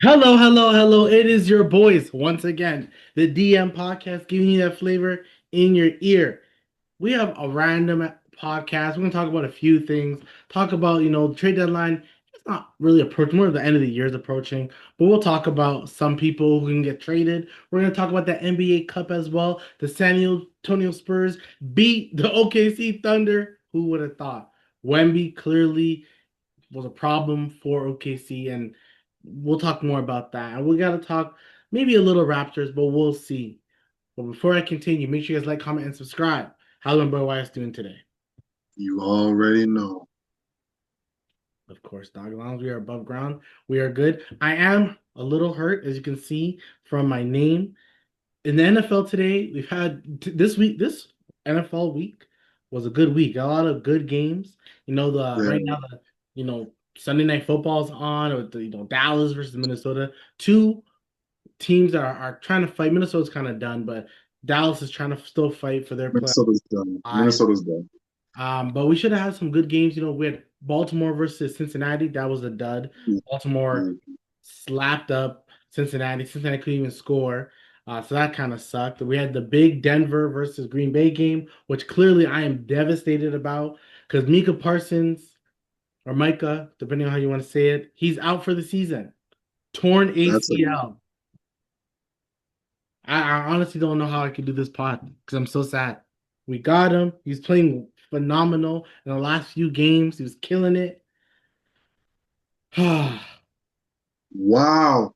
Hello, hello, hello. It is your boys once again, the DM podcast, giving you that flavor in your ear. We have a random podcast. We're gonna talk about a few things. Talk about the trade deadline. It's not really approaching. More of the end of the year is approaching, but we'll talk about some people who can get traded. We're gonna talk about the NBA Cup as well. The San Antonio Spurs beat the OKC Thunder. Who would have thought? Wemby clearly was a problem for OKC, and we'll talk more about that. And we got to talk maybe a little Raptors, but we'll see. But before I continue, make sure you guys like, comment, and subscribe. How's my boy Wyatt doing today? You already know. Of course, dog. As long as we are above ground, we are good. I am a little hurt, as you can see from my name. In the NFL today, we've had this week. This NFL week was a good week. A lot of good games. The right Yeah, now the Sunday night football's on, or Dallas versus Minnesota. Two teams are trying to fight. Minnesota's kind of done, but Dallas is trying to still fight for their playoff Minnesota's done. eyes. Minnesota's done. But we should have had some good games. We had Baltimore versus Cincinnati. That was a dud. Yeah, Baltimore yeah. slapped up Cincinnati. Cincinnati couldn't even score. So that kind of sucked. We had the big Denver versus Green Bay game, which clearly I am devastated about because Micah Parsons or Micah, depending on how you want to say it, he's out for the season. Torn That's a ACL. I honestly don't know how I could do this pod because I'm so sad. We got him. He's playing phenomenal in the last few games. He was killing it. wow.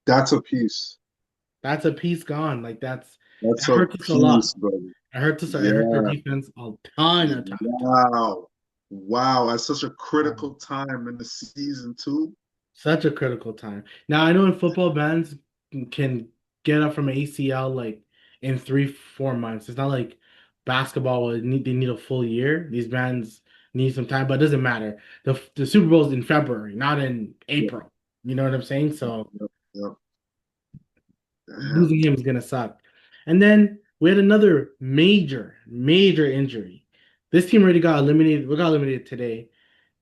That's a piece. That's a piece gone. Like it That's a hurts us a piece, lot. brother. It hurts us. It hurts our Yeah. defense a ton, a ton, a ton. Wow. Wow. At such a Um, critical time in the season too. Such a critical time. Now I know in football bands can get up from ACL like in 3, 4 months. It's not like basketball where they need a full year. These bands need some time, but it doesn't matter. The Super Bowl is in February, not in Yep, April. You know what I'm saying? So yep, yep. losing Damn. him is gonna suck. And then we had another major, major injury. This team already got eliminated. We got eliminated today.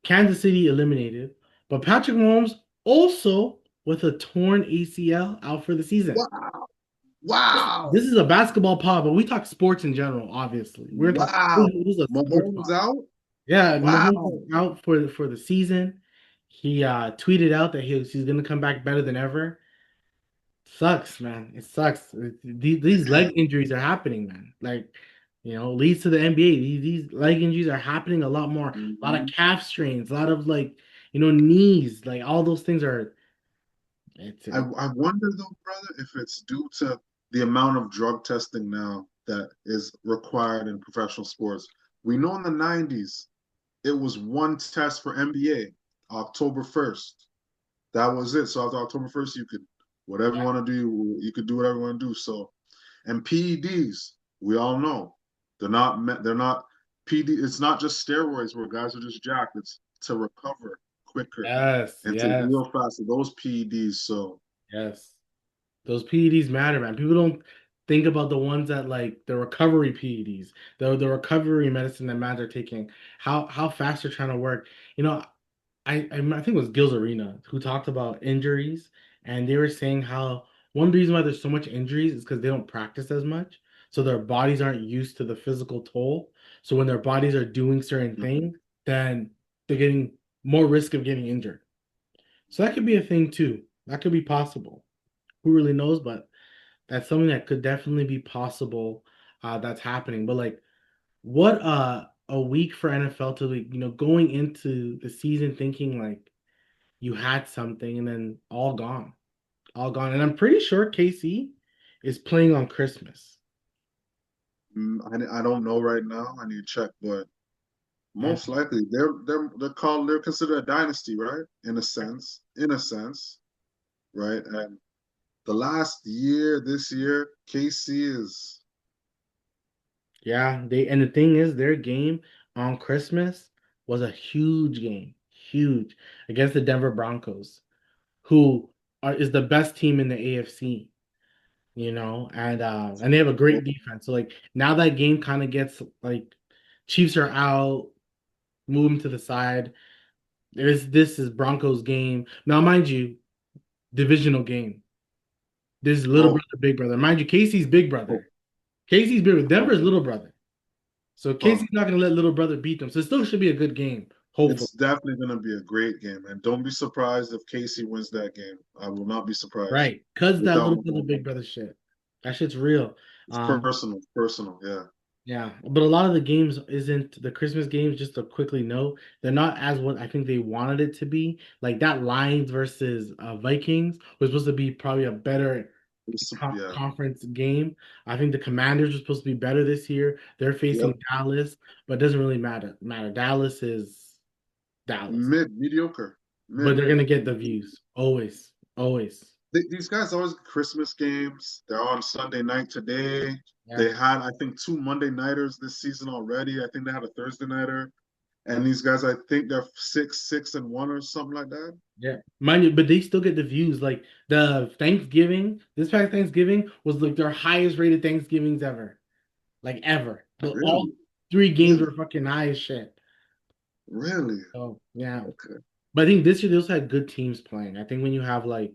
Kansas City eliminated, but Patrick Mahomes also with a torn ACL out for the season. Wow. This Wow. is a basketball pod, but we talk sports in general, obviously. We're gonna talk Wow. this is a sports Mahomes pod. out? Yeah, Mahomes is Wow. out for the season. He tweeted out that he's gonna come back better than ever. Sucks, man. It sucks. These leg injuries are happening, man. Like, leads to the NBA. These leg injuries are happening a lot more. A lot of Mhm. calf strains, a lot of like, knees. Like all those things are. It's I wonder though, brother, if it's due to the amount of drug testing now that is required in professional sports. We know in the 90s, it was one test for NBA, October 1st. That was it. So after October 1st, you could, whatever you yeah, want to do, you could do whatever you want to do. So, and PEDs, we all know, they're not, PD, it's not just steroids where guys are just jacked. It's to recover quicker yes, and to yes, heal faster. Those PEDs, so yes. Those PEDs matter, man. People don't think about the ones that like the recovery PEDs, the recovery medicine that mans are taking. How fast they're trying to work. You know, I think it was Gil's Arena who talked about injuries, and they were saying how one reason why there's so much injuries is because they don't practice as much, so their bodies aren't used to the physical toll. So when their bodies are doing certain things, then they're getting more risk of getting injured. So that could be a thing too. That could be possible. Who really knows? But that's something that could definitely be possible. That's happening. But like, what a week for NFL to like, going into the season thinking like you had something and then all gone. And I'm pretty sure KC is playing on Christmas. I don't know right now. I need to check, but And most likely they're considered a dynasty, right? In a sense, right? And the last year, this year, KC is yeah, and the thing is, their game on Christmas was a huge game, huge against the Denver Broncos, who is the best team in the AFC. And they have a great defense. So like now that game kind of gets like Chiefs are out, move them to the side. This is Broncos game. Now, mind you, divisional game. This is little Oh, brother, big brother. Mind you, Casey's big oh, brother. Casey's big brother. oh, Denver's little brother. So oh. Casey's not gonna let little brother beat them. So it still should be a good game, hopefully. It's definitely going to be a great game, and don't be surprised if Casey wins that game. I will not be surprised. Right. Cause that Without little brother, Mahomes. big brother shit. That shit's real. It's Um, personal, personal. Yeah, Yeah, but a lot of the games isn't the Christmas games, just to quickly note, they're not as what I think they wanted it to be. Like that Lions versus Vikings was supposed to be probably a better yeah, conference game. I think the Commanders are supposed to be better this year. They're yep. facing Dallas, but it doesn't really matter. Dallas is Dallas, Mediocre, but mid. they're gonna get the views always, always. These guys always Christmas games. They're on Sunday night today. Yeah. They had, I think, two Monday nighters this season already. I think they had a Thursday nighter. And these guys, I think they're 6-1 or something like that. Yeah, mind you, but they still get the views. Like the Thanksgiving, this past Thanksgiving was like their highest rated Thanksgivings ever, like ever. But all Really? three games Really? were fucking high as shit. Really? So yeah, Okay. but I think this year they also had good teams playing. I think when you have like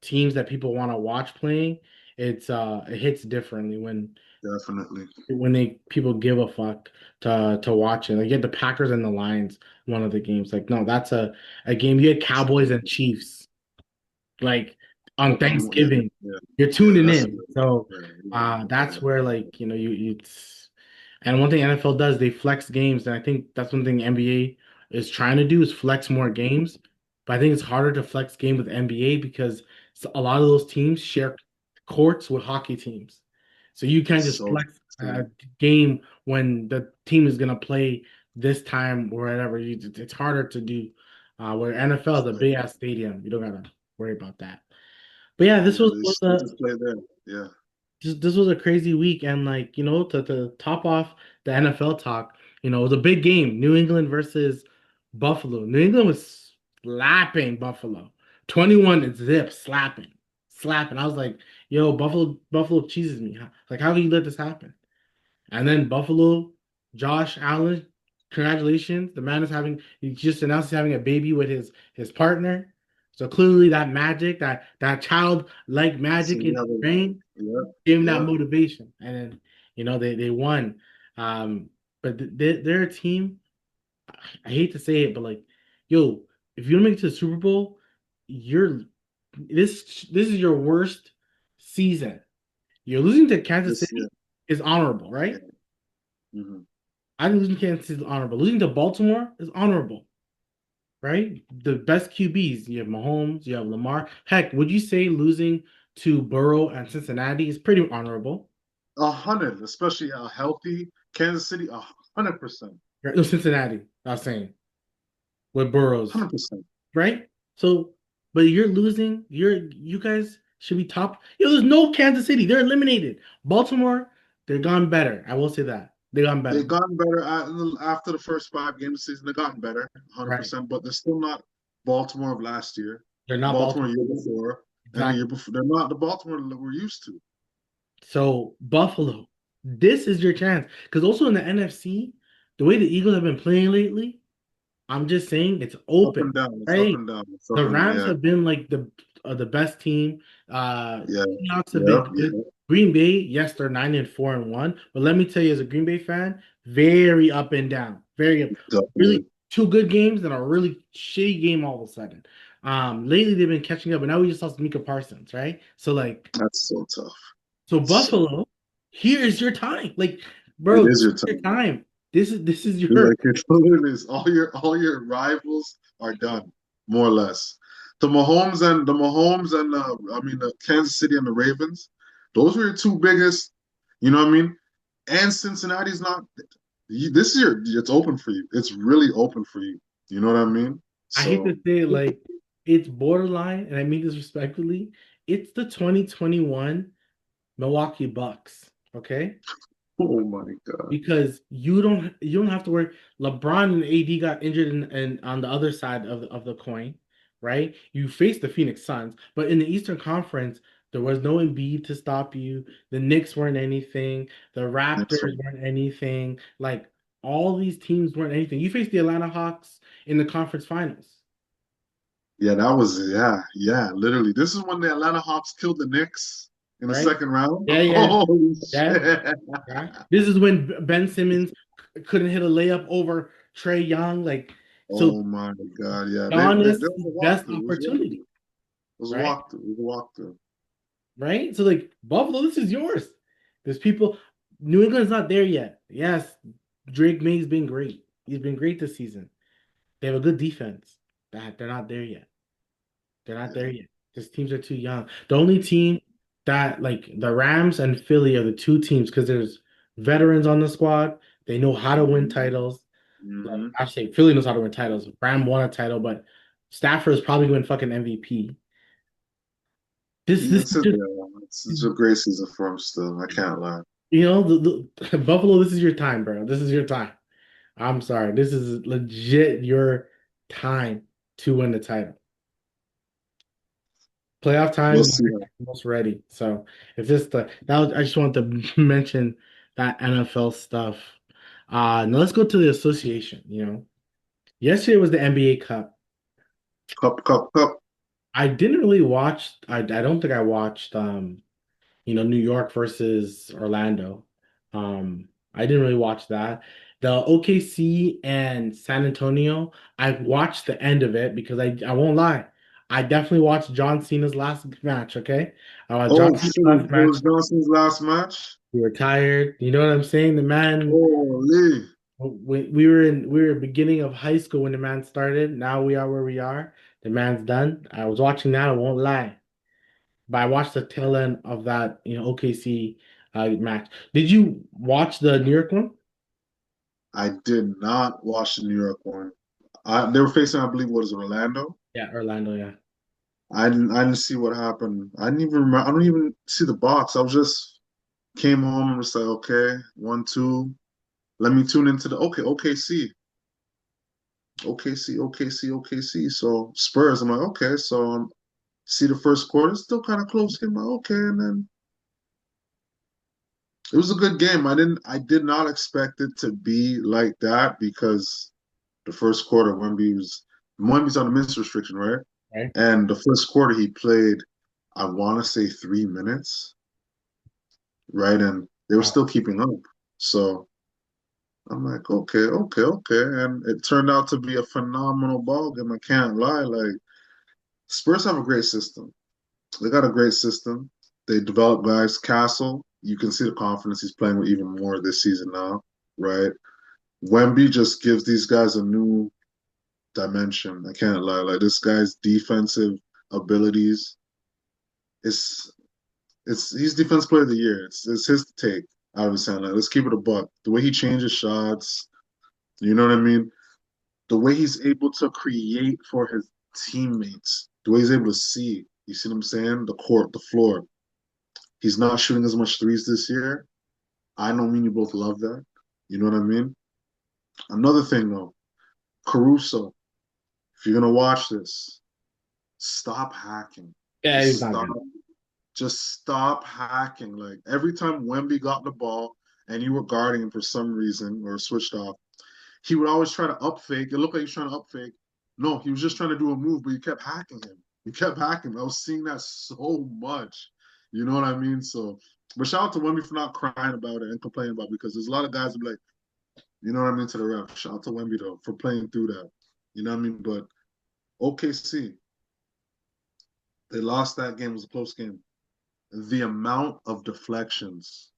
teams that people want to watch playing, it hits differently Definitely. when they people give a fuck to watch it. Like you had the Packers and the Lions, one of the games. Like no, that's a game. You had Cowboys and Chiefs. Like on Yeah, Thanksgiving, yeah, you're yeah. tuning That's a in. good one. So Yeah, yeah, that's yeah. where like you it's and one thing NFL does, they flex games, and I think that's one thing NBA is trying to do is flex more games. But I think it's harder to flex game with NBA because a lot of those teams share courts with hockey teams. So you can't just So flex a true. game when the team is gonna play this time or whatever. It's harder to do. Where NFL is a big ass stadium, you don't gotta worry about that. But yeah, Yeah, they just play there. Yeah. this was a crazy week, and like to top off the NFL talk, it was a big game. New England versus Buffalo. New England was slapping Buffalo, 21 and zip, slapping. I was like, yo, Buffalo cheeses me. Like, how can you let this happen? And then Buffalo, Josh Allen, congratulations. The man is he just announced he's having a baby with his partner. So clearly that magic, that childlike So magic in you his have a brain yeah, gave him that yeah. motivation. And then, they won. But they're a team. I hate to say it, but like, yo, if you don't make it to the Super Bowl, you're this is your worst season. You're losing to Kansas This yeah, City is honorable, yeah. right? Hmm. I think losing to Kansas City is honorable. Losing to Baltimore is honorable, right? The best QBs. You have Mahomes, you have Lamar. Heck, would you say losing to Burrow and Cincinnati is pretty honorable? 100, especially a healthy Kansas City, 100%. Right? No, Cincinnati, I was saying, with Burrows, 100%. right? So, but you're losing. You guys should be top. There's no Kansas City. They're eliminated. Baltimore, they're gone better. I will say that. They gone They've better. gotten better after the first 5 games of the season. They've gotten better, Right. 100%, but they're still not Baltimore of last year, They're not Baltimore Baltimore. year before, and the year Exactly. before. They're not the Baltimore that we're used to. So Buffalo, this is your chance. Because also in the NFC, the way the Eagles have been playing lately, I'm just saying it's Up open, and down. It's up right? and down. It's up The and down. Rams Yeah. have been like the best team. Yeah. Seahawks have been Yep. good. Yeah. Green Bay, yes, they're 9-4-1. But let me tell you, as a Green Bay fan, very up and down. Very up. Really Definitely. two good games and a really shitty game all of a sudden. Lately they've been catching up, and now we just lost Mika Parsons, right? So like That's so tough. so So Buffalo, here is your time. Like, it bro, this is your is your time. time. This is your Like it literally is all your rivals are done, more or less. The Mahomes and I mean the Kansas City and the Ravens, those were your two biggest, you know what I mean? And Cincinnati's not this year, it's open for you. It's really open for you. You know what I mean? I hate to So say it, like it's borderline, and I mean this respectfully. It's the 2021 Milwaukee Bucks, okay? oh my God. Because you don't have to worry. LeBron and AD got injured in on the other side of the coin, right? You faced the Phoenix Suns, but in the Eastern Conference, there was no Embiid to stop you. The Knicks weren't anything. The Next Raptors one. weren't anything. Like all these teams weren't anything. You faced the Atlanta Hawks in the conference finals. Yeah, that was yeah. Literally, this is when the Atlanta Hawks killed the Knicks in the right? second round. Yeah, yeah, Holy yeah. shit! Yeah. This is when Ben Simmons couldn't hit a layup over Trey Young. Like, so Oh my God! Yeah, Giannis' there was a best walkthrough. It was a walkthrough. opportunity, It was a right? walkthrough. It was a walkthrough. Right? So like Buffalo, this is yours. There's people. New England's not there yet. Yes, Drake May's been great. He's been great this season. They have a good defense. That they're not there yet. They're not there Yeah. yet. These teams are too young. The only team that like the Rams and Philly are the two teams because there's veterans on the squad. They know how to win hmm titles. Like hmm I say, Philly knows how to win titles. Ram won a title, but Stafford is probably going to win fucking MVP. This It's is a just it's a great season for him still. I can't lie. Buffalo. This is your time, bro. This is your time. I'm sorry. This is legit your time to win the title. Playoff We'll time, see. you're almost ready. So if this the that was, I just want to mention that NFL stuff. Now let's go to the association. Yesterday was the NBA Cup. Cup. I didn't really watch. I don't think I watched. New York versus Orlando. I didn't really watch that. The OKC and San Antonio, I watched the end of it because I won't lie. I definitely watched John Cena's last match, okay? John Oh Cena's shoot! last It match, was Johnson's last match. we were tired. You know what I'm saying? The man, Holy! we were beginning of high school when the man started. Now we are where we are. The man's done. I was watching that, I won't lie. But I watched the tail end of that, OKC match. Did you watch the New York one? I did not watch the New York one. They were facing, I believe, what is it, Orlando? Yeah, Orlando, yeah. I didn't see what happened. I didn't even remember. I don't even see the box. I was just came home and was like, okay, 1-2. Let me tune into the OKC, OKC. So Spurs. I'm like, okay. So see the first quarter, it's still kind of close game. I'm like, okay, and then it was a good game. I did not expect it to be like that because the first quarter, Wemby's on a minutes restriction, right? Right. And the first quarter he played, I want to say 3 minutes, right? And they were Wow. still keeping up. So I'm like, okay. And it turned out to be a phenomenal ball game. I can't lie. Like Spurs have a great system. They got a great system. They develop guys. Castle, you can see the confidence he's playing with even more this season now, right? Wemby just gives these guys a new dimension. I can't lie. Like this guy's defensive abilities, it's he's defense player of the year. It's his take out of his hand. Like let's keep it a buck. The way he changes shots, you know what I mean? The way he's able to create for his teammates, the way he's able to see. You see what I'm saying? The court, the floor. He's not shooting as much threes this year. I know me and you both love that. You know what I mean? Another thing though, Caruso, if you're gonna watch this, stop hacking. Yeah, he's Just not stop. good. Just stop hacking. Like every time Wemby got the ball and you were guarding him for some reason or switched off, he would always try to up fake. It looked like he was trying to up fake. No, he was just trying to do a move, but you kept hacking him. You kept hacking him. I was seeing that so much. You know what I mean? So, but shout out to Wemby for not crying about it and complaining about it because there's a lot of guys who be like, you know what I mean, to the ref. Shout out to Wemby though for playing through that. You know what I mean? But OKC, they lost that game. It was a close game. The amount of deflections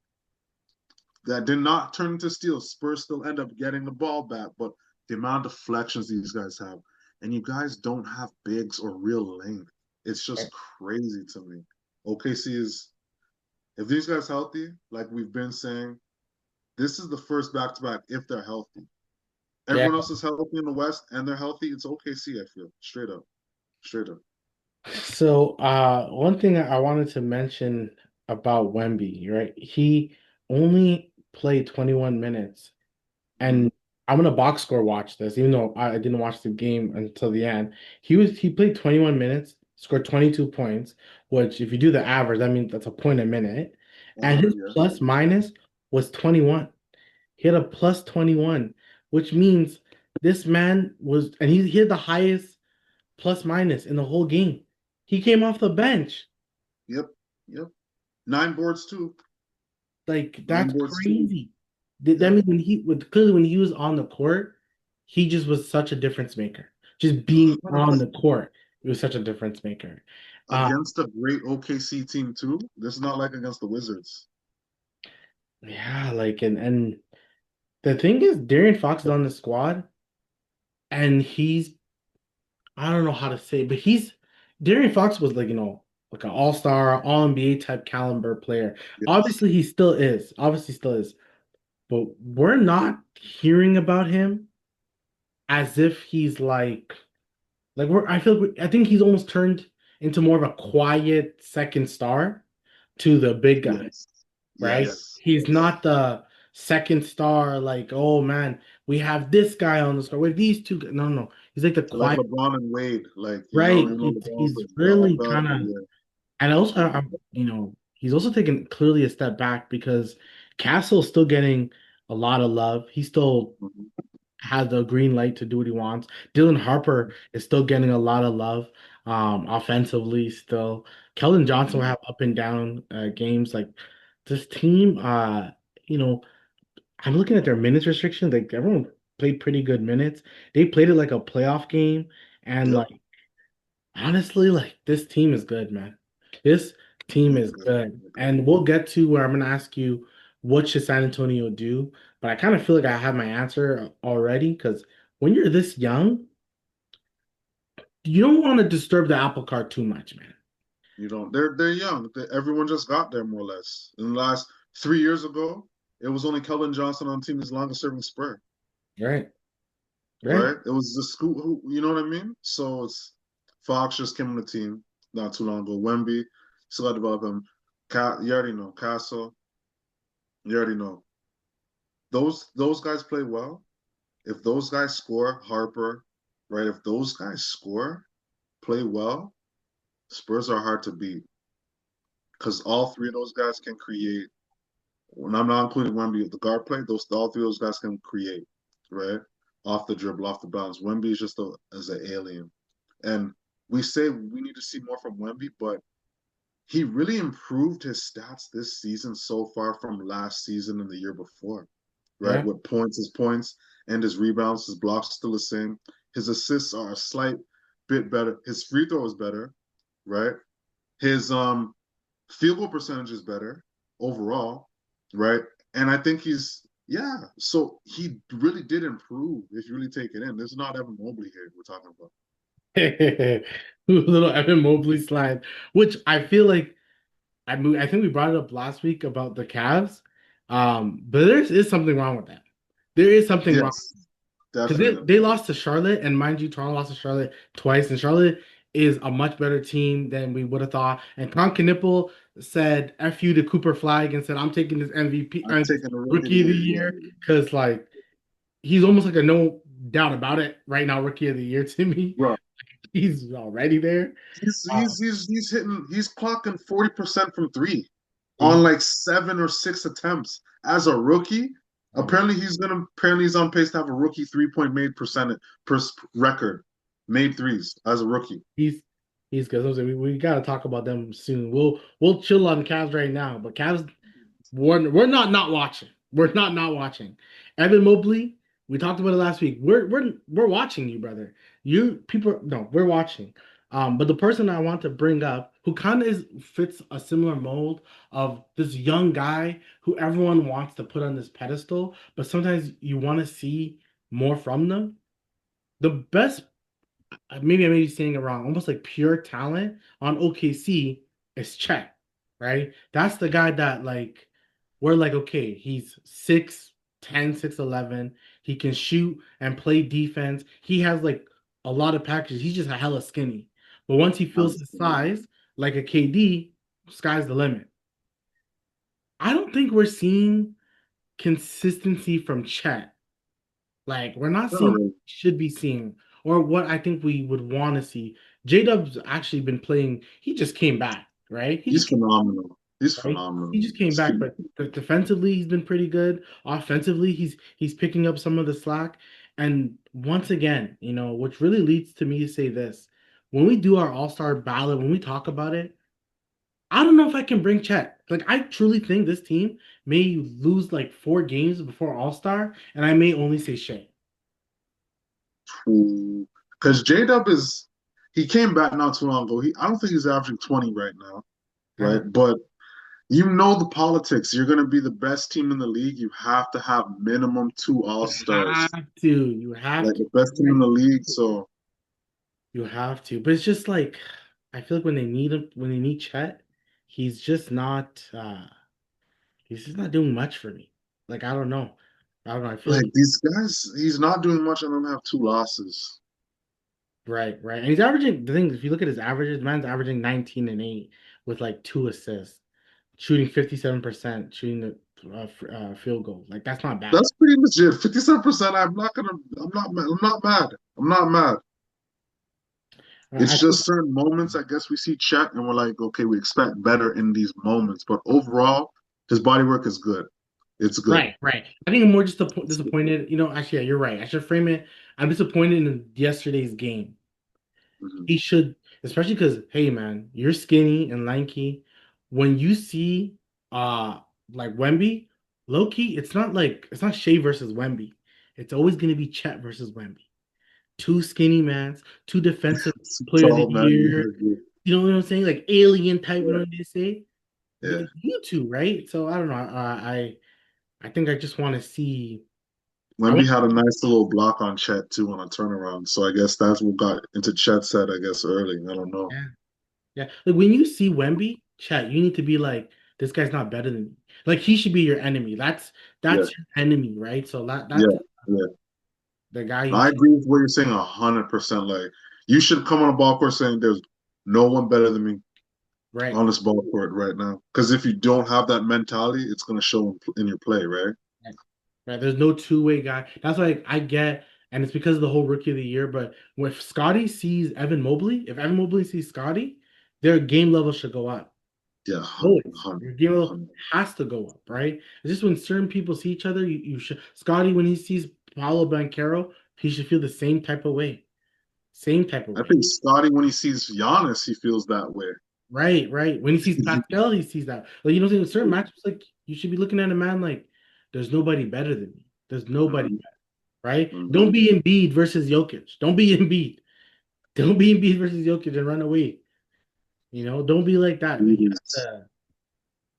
that did not turn into steals. Spurs still end up getting the ball back, but the amount of deflections these guys have, and you guys don't have bigs or real length. It's just crazy to me. OKC is, if these guys healthy, like we've been saying, this is the first back to back if they're healthy. Yeah. Everyone else is healthy in the West and they're healthy. It's OKC, I feel. Straight up. So, one thing I wanted to mention about Wemby, right? He only played 21 minutes. Mm-hmm. And I'm gonna box score watch this, even though I didn't watch the game until the end. He played 21 minutes, scored 22 points, which if you do the average, that means that's a point a minute. And his Yeah. plus minus was 21. He had a plus 21, which means this man was, and he had the highest plus minus in the whole game. He came off the bench. Yep. Yep. Nine boards too. Like Nine that's boards too. crazy. That Yep. means clearly when he was on the court, he just was such a difference maker. Just being on the 100%. court, it was such a difference maker. Uh, Against a great OKC team too. This is not like against the Wizards. yeah, like and the thing is, Darian Fox is on the squad, and he's I don't know how to say, but he's Darian Fox was like like an all-star, all NBA type caliber player. Yes. Obviously, he still is. Obviously, still is. But we're not hearing about him as if he's like we're I feel I think he's almost turned into more of a quiet second star to the big guy, Yes. right? Yes. He's Yes. not the second star like, oh man, we have this guy on the score. Wait, these two no, no. He's like the Like quiet, LeBron and Wade, like right? LeBron's He's like the really alpha. kind of Yeah. and also Mhm. he's also taken clearly a step back because Castle's still getting a lot of love. He still Mhm. has the green light to do what he wants. Dylan Harper is still getting a lot of love, offensively still. Keldon Johnson will Mhm. have up and down games. Like this team, you know, I'm looking at their minutes restriction. Like everyone played pretty good minutes. They played it like a playoff game, and Yep. like honestly, like this team is good, man. This team Really is good. good, Really good. and we'll get to where I'm gonna ask you what should San Antonio do, but I kind of feel like I have my answer already because when you're this young, you don't want to disturb the apple cart too much, man. You know, they're young. Everyone just got there more or less. In the last 3 years ago, it was only Kelvin Johnson on the team, his longest serving Spur, Right, right. right? It was the school who, you know what I mean? So it's Fox just came on the team not too long ago. Wemby, still got to develop him. You already know. Castle, you already know. Those guys play well. If those guys score, Harper, right? If those guys score, play well, Spurs are hard to beat because all three of those guys can create. When I'm not including Wemby, the guard play, those all three of those guys can create, right? Off the dribble, off the bounce. Wemby is just as an alien, and we say we need to see more from Wemby, but he really improved his stats this season so far from last season and the year before, right? Yeah, With points, his points and his rebounds, his blocks still the same. His assists are a slight bit better. His free throw is better, right? His field goal percentage is better overall, right? And I think yeah. So he really did improve if you really take it in. This is not Evan Mobley here we're talking about. little Evan Mobley slide, which I feel like I think we brought it up last week about the Cavs, but there is something wrong with that. There is something wrong. Yes, Because definitely. they lost to Charlotte, and mind you, Toronto lost to Charlotte twice, and Charlotte is a much better team than we would have thought. And Con Knipple said "F you" to Cooper Flag and said, "I'm taking this MVP, I'm this taking the rookie of the Rookie of the year. Year," Yeah. because like he's almost like a no doubt about it right now, Rookie of the Year to me. Bro, He's already there. he's hitting he's clocking 40% from three on He, like 7 or 6 attempts as a rookie. um, Apparently he's on pace to have a rookie 3 point made percentage per record made threes as a rookie. he's he's good. So we got to talk about them soon. We'll chill on Cavs right now, but Cavs we're not watching. We're not watching. Evan Mobley, we talked about it last week. We're watching you, brother. You people no, we're watching. But the person I want to bring up who kind of fits a similar mold of this young guy who everyone wants to put on this pedestal, but sometimes you want to see more from them. The best maybe I may be saying it wrong, almost like pure talent on OKC is Chet, right? That's the guy that like we're like, okay, he's 6'10", 6'11". He can shoot and play defense. He has like a lot of packages. He's just a hella skinny. But once he feels his size, like a KD, sky's the limit. I don't think we're seeing consistency from Chet. Like we're not seeing what we should be seeing or what I think we would want to see. J Dub's actually been playing. He just came back, right? He He's just came phenomenal. He's back, right. phenomenal. He just came back, but defensively he's been pretty good. Offensively, he's picking up some of the slack. And once again, which really leads to me to say this. when we do our All-Star ballot, when we talk about it, I don't know if I can bring Chet. Like I truly think this team may lose like 4 games before All-Star, and I may only say Shea. Because J Dub is he came back not too long ago. I don't think he's averaging 20 right now, I right? don't. But you know the politics. You're gonna be the best team in the league. You have to have minimum two All You Stars, have to. You have like to. the best team in the league. So You have to. But it's just like I feel like when they need him, when they need Chet, he's just not. He's just not doing much for me. Like I don't know. I don't know. I feel like like these guys, he's not doing much and them have two losses. right, right. And he's averaging the thing. If you look at his averages, the man's averaging 19 and 8 with like 2 assists, shooting 57%, shooting the field goal. Like that's not bad. That's pretty legit. 57%. I'm not mad. I'm not mad. I It's think just certain moments, I guess we see Chet and we're like, okay, we expect better in these moments. But overall, his body work is good. It's good. right, right. I think I'm more just disappointed. Actually, yeah, you're right. I should frame it. I'm disappointed in yesterday's game. Mhm. He should, especially because, hey man, you're skinny and lanky. When you see like Wemby, low key, it's not Shea versus Wemby. It's always gonna be Chet versus Wemby. Two skinny mans, two defensive player of the Tall man. year. You know what I'm saying? Like alien type, you know Yeah, what they say? yeah. You two, right? So I don't know. I think I just want to see. I want Wemby had a nice little block on Chet too on a turnaround. So I guess that's what got into Chet's head, I guess, early. I don't know. yeah. Yeah, like when you see Wemby, chat, you need to be like, this guy's not better than me. Like he should be your enemy. Yeah, That's your enemy, right? So yeah, that's yeah. the guy you I should, agree with what you're saying 100%. Like you should come on a ball court saying there's no one better than me right? on this ball court right now. Because if you don't have that mentality, it's gonna show in your play, right? Right. Right. There's no two-way guy. That's why I get, and it's because of the whole rookie of the year. But when Scotty sees Evan Mobley, if Evan Mobley sees Scotty, their game level should go up. Yeah, 100, Always. Your 100, game level 100. has to go up, right? It's just when certain people see each other, you should Scotty when he sees Paolo Banchero, he should feel the same type of way. Same type of I way. think Scotty, when he sees Giannis, he feels that way. Right, right. When he sees Pascal, he sees that. Like, certain matchups, like, you should be looking at a man like, there's nobody better than me. There's nobody Mhm, better, right? mhm. Don't be Embiid versus Jokic. Don't be Embiid. Don't be Embiid versus Jokic and run away. Don't be like that. You have to,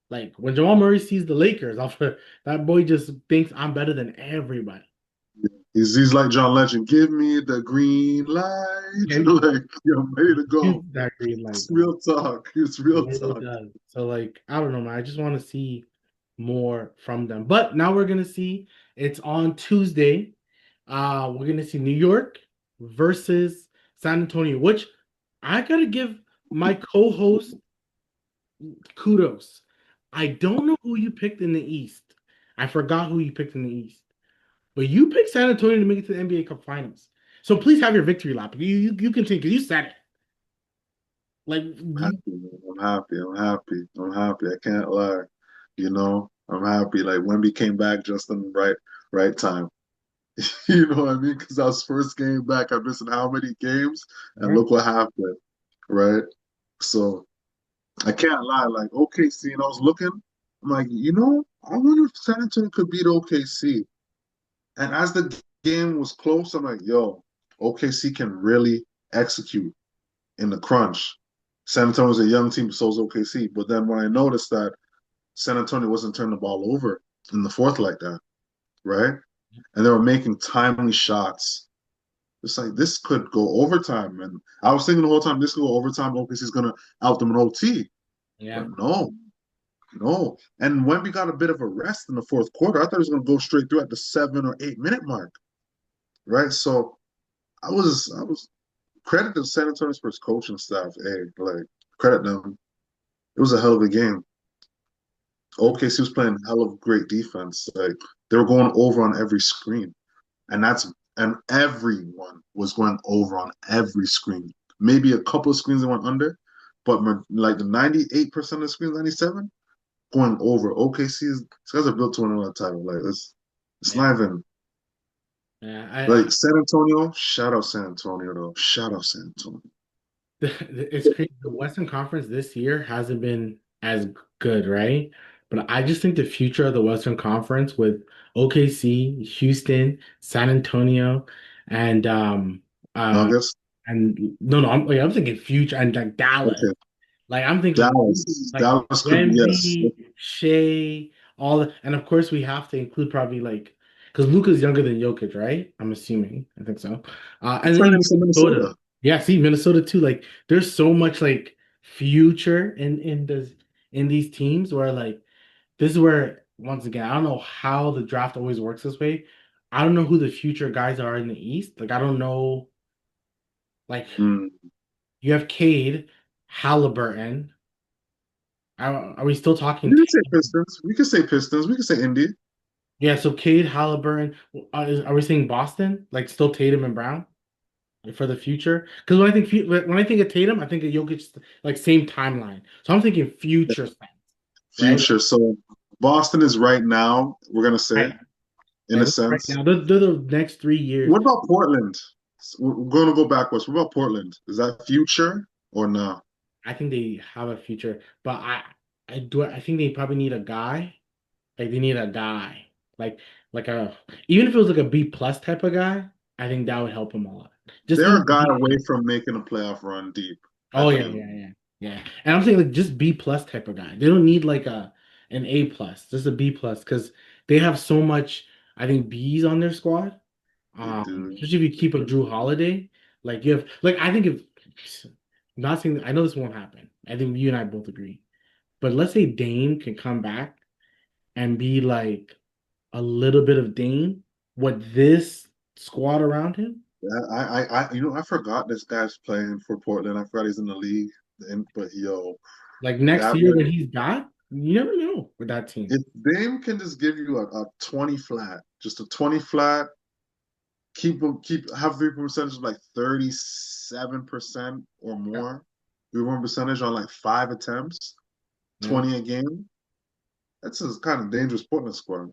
like, when Jamal Murray sees the Lakers, that boy just thinks I'm better than everybody. He's like John Legend. Give me the green light. Yeah, Like, yeah, I'm ready to he's go. that green light, It's bro. real talk. It's It real really talk. does. So like, I don't know, man. I just want to see more from them. But now we're gonna see it's on Tuesday. We're gonna see New York versus San Antonio, which I gotta give my co-host kudos. I don't know who you picked in the East. I forgot who you picked in the East. But you picked San Antonio to make it to the NBA Cup Finals. So please have your victory lap. You continue because you said it. Like I'm you, happy, man. I'm happy. I'm happy. I'm happy. I can't lie. I'm happy. Like Wemby came back just in the right time. You know what I mean? Because I was first game back. I'm missing how many games, and right? look what happened, right? So I can't lie. Like OKC, and I was looking. I'm like, I wonder if San Antonio could beat OKC. And as the game was close, I'm like, yo, OKC can really execute in the crunch. San Antonio's a young team, so is OKC. But then when I noticed that San Antonio wasn't turning the ball over in the fourth like that, right? And they were making timely shots. It's like this could go overtime. And I was thinking the whole time this could go overtime. OKC's gonna out them in OT. But Yeah. no, no. And when we got a bit of a rest in the fourth quarter, I thought it was gonna go straight through at the 7 or 8 minute mark. Right. So I was credit to San Antonio Spurs coaching staff. Hey, like credit them. It was a hell of a game. OKC was playing hell of great defense. Like they were going over on every screen, and everyone was going over on every screen. Maybe a couple of screens that went under, but like the 98% of the screens, 97 going over. OKC is these guys are built to win another title. Like it's Yeah. not even Yeah. like San Antonio. Shout out San Antonio though. Shout out San Antonio. It's crazy. The Western Conference this year hasn't been as good, right? But I just think the future of the Western Conference with OKC, Houston, San Antonio, and uh Nuggets. and no, no, I'm thinking future and like Dallas. Okay. Like I'm thinking Dallas. like Dallas could be yes. Wemby, Shea, all the, and of course we have to include probably like because Luka's younger than Jokic, right? I'm assuming. I think so. I'm And then turning even to Minnesota. Minnesota. Yeah, see Minnesota too. Like there's so much like future in these teams where like this is where once again I don't know how the draft always works this way. I don't know who the future guys are in the East. Like I don't know like Mm. you have Cade, Halliburton. Are we still talking? We can say Pistons. We can say Pistons. We can say Indy. Yeah, so Cade, Halliburton. Are we saying Boston? Like still Tatum and Brown for the future? Because when I think of Tatum, I think of Jokic like same timeline. So I'm thinking future sense, right? Future. So Boston is right now, we're gonna say, Right. in Yeah, a this right sense. now. They're the next 3 years. What about Portland? We're gonna go backwards. What about Portland? Is that future or no? I think they have a future, but I think they probably need a guy. Like they need a guy, like like a even if it was like a B plus type of guy, I think that would help them a lot. Just They're even a guy away from making a playoff run deep, I oh yeah, feel. yeah, yeah, yeah. And I'm saying like just B plus type of guy. They don't need like a an A plus, just a B plus because they have so much. I think B's on their squad. They do. Especially if you keep a Drew Holiday, like you have like I think if I'm not saying I know this won't happen. I think you and I both agree. But let's say Dame can come back and be like a little bit of Dame with this squad around him. I forgot this guy's playing for Portland. I forgot he's in the league. But yo, Like next that year when man, he's back, you never know with that team. if Dame can just give you a 20 flat, just a 20 flat, have 3 point percentage of like 37% or Yeah. more, 3 point percentage on like 5 attempts, Yeah. 20 a game. That's a kind of dangerous Portland squad.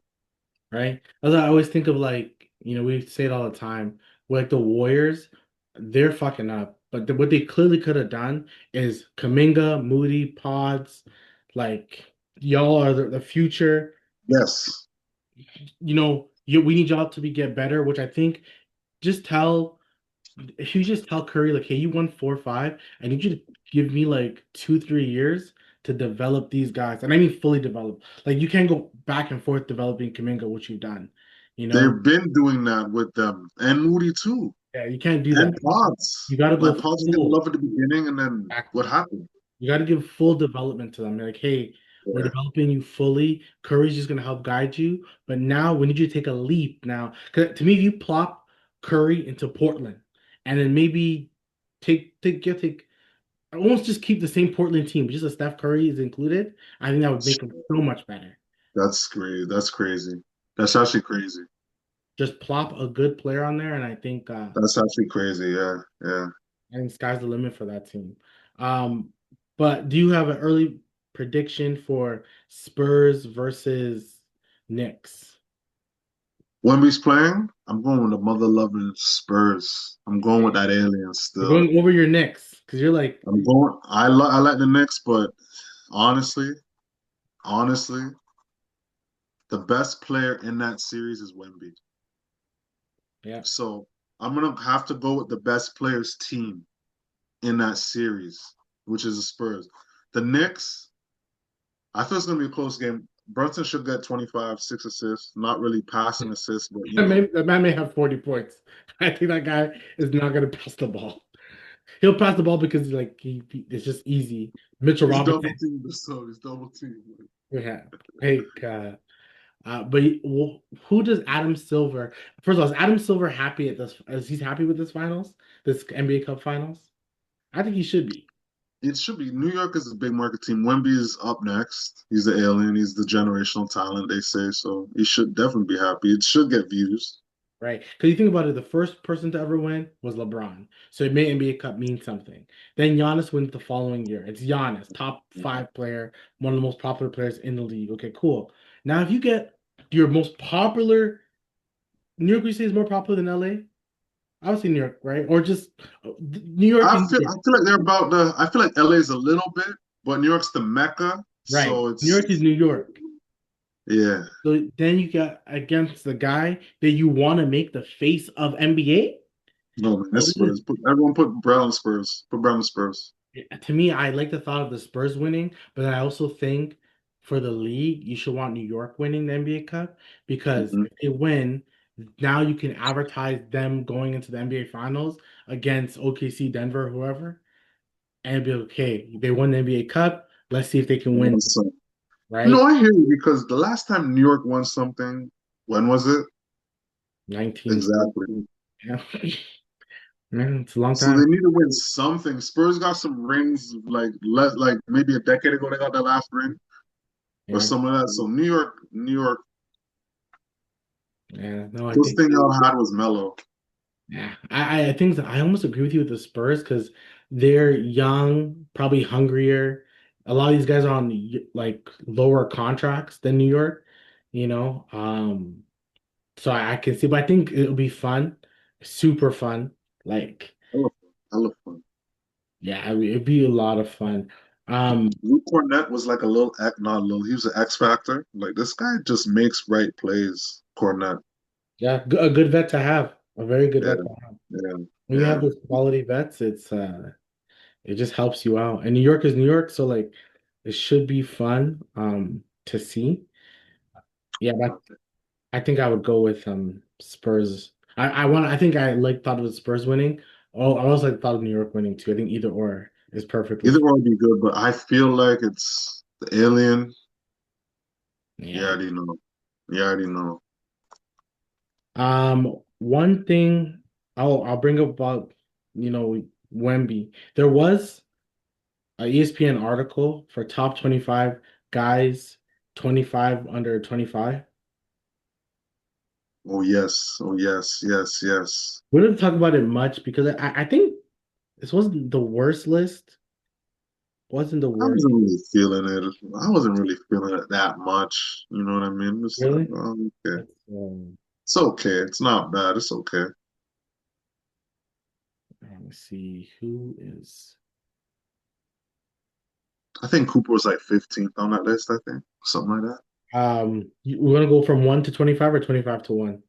Right? As I always think of like, we say it all the time, like the Warriors, they're fucking up. But what they clearly could have done is Kaminga, Moody, Pods, like y'all are the future. Yes. We need y'all to be get better, which I think just tell if you just tell Curry like, hey, you won 4-5, I need you to give me like 2-3 years to develop these guys, and I mean fully develop. Like you can't go back and forth developing Kaminga, which you've done. You know, They've been doing that with them. And Moody too. yeah, you can't do And that. You Pods. got to go Like Pods was getting full. love at the beginning and then what Exactly. happened? You got to give full development to them. Like, hey, we're Yeah. developing you fully. Curry's just gonna help guide you, but now we need you to take a leap now. Because to me, if you plop Curry into Portland, and then maybe take almost just keep the same Portland team, but just a Steph Curry is included. I think that would make them so much better. That's crazy. That's crazy. That's actually crazy. Just plop a good player on there, and That's actually crazy. Yeah. Yeah. I think sky's the limit for that team. Um, but do you have an early prediction for Spurs versus Knicks? Wemby's playing. I'm going with the mother loving Spurs. I'm going with Okay. that alien We're still. going over your Knicks because you're like, I like the Knicks, but honestly, honestly, the best player in that series is Wemby. yeah, So I'm gonna have to go with the best players team in that series, which is the Spurs. The Knicks, I feel it's gonna be a close game. Brunson should get 25, 6 assists. Not really passing assists, but that man may have 40 points. I think that guy is not going to pass the ball. He'll pass the ball because like it's just easy. Mitchell he's double Robinson, teamed. So he's double teamed. yeah. Hey, but who does Adam Silver? First of all, is Adam Silver happy at this? Is he's happy with this finals, this NBA Cup Finals? I think he should be, It should be. New York is a big market team. Wemby is up next. He's the alien. He's the generational talent, they say. So he should definitely be happy. It should get views. right? Because you think about it, the first person to ever win was LeBron, so it made NBA Cup mean something. Then Giannis wins the following year. It's Giannis, top five player, one of the most popular players in the league. Okay, cool. Now, if you get your most popular, New York, you say is more popular than LA. Obviously New York, right? Or just New York is New I York, feel like they're about the. I feel like LA is a little bit, but New York's the mecca, right? so New York is it's New York. yeah. So then you got against the guy that you want to make the face of NBA. No man, Oh, it's this is Spurs. Everyone put Brown on Spurs. Put Brown on Spurs. to me. I like the thought of the Spurs winning, but I also think for the league, you should want New York winning the NBA Cup because Mhm. if they win, now you can advertise them going into the NBA Finals against OKC, Denver, whoever, and be okay. They won the NBA Cup. Let's see if they can win, So, no, right? I hear you because the last time New York won something, when was it? 19. Exactly. Yeah. Man, it's a long So time. they need to win something. Spurs got some rings, like maybe a decade ago they got that last ring or Yeah. something like that. So New York, Yeah. No, I this think. thing y'all had was mellow. Yeah, I think that I almost agree with you with the Spurs because they're young, probably hungrier. A lot of these guys are on like lower contracts than New York, you know. So I can see, but I think it'll be fun, super fun. Like, I love fun. yeah, it'd be a lot of fun. Um, Luke Cornett was like a little, not a little. He was an X factor. Like this guy just makes right plays. Cornett. yeah, a good vet to have, a very good Yeah, vet to have. yeah, When you have yeah. those quality vets, it just helps you out. And New York is New York, so like it should be fun to see. Yeah, but I think I would go with Spurs. I think I like thought of the Spurs winning. Oh, I also like thought of New York winning too. I think either or is perfectly Either fine. one would be good, but I feel like it's the alien. You Yeah. already know. You already know. One thing I'll bring up about Wemby. There was a ESPN article for top 25 guys 25 under 25. Oh yes. Oh yes. Yes. Yes. We didn't talk about it much because I think this wasn't the worst list. Wasn't the I worst, wasn't really feeling it. I wasn't really feeling it that much. You know what I mean? It's like, really. oh, okay. It's, It's okay. It's not bad. It's okay. let me see who is. I think Cooper was like 15th on that list, I think. Something like that. We're gonna go from 1 to 25 or 25 to 1.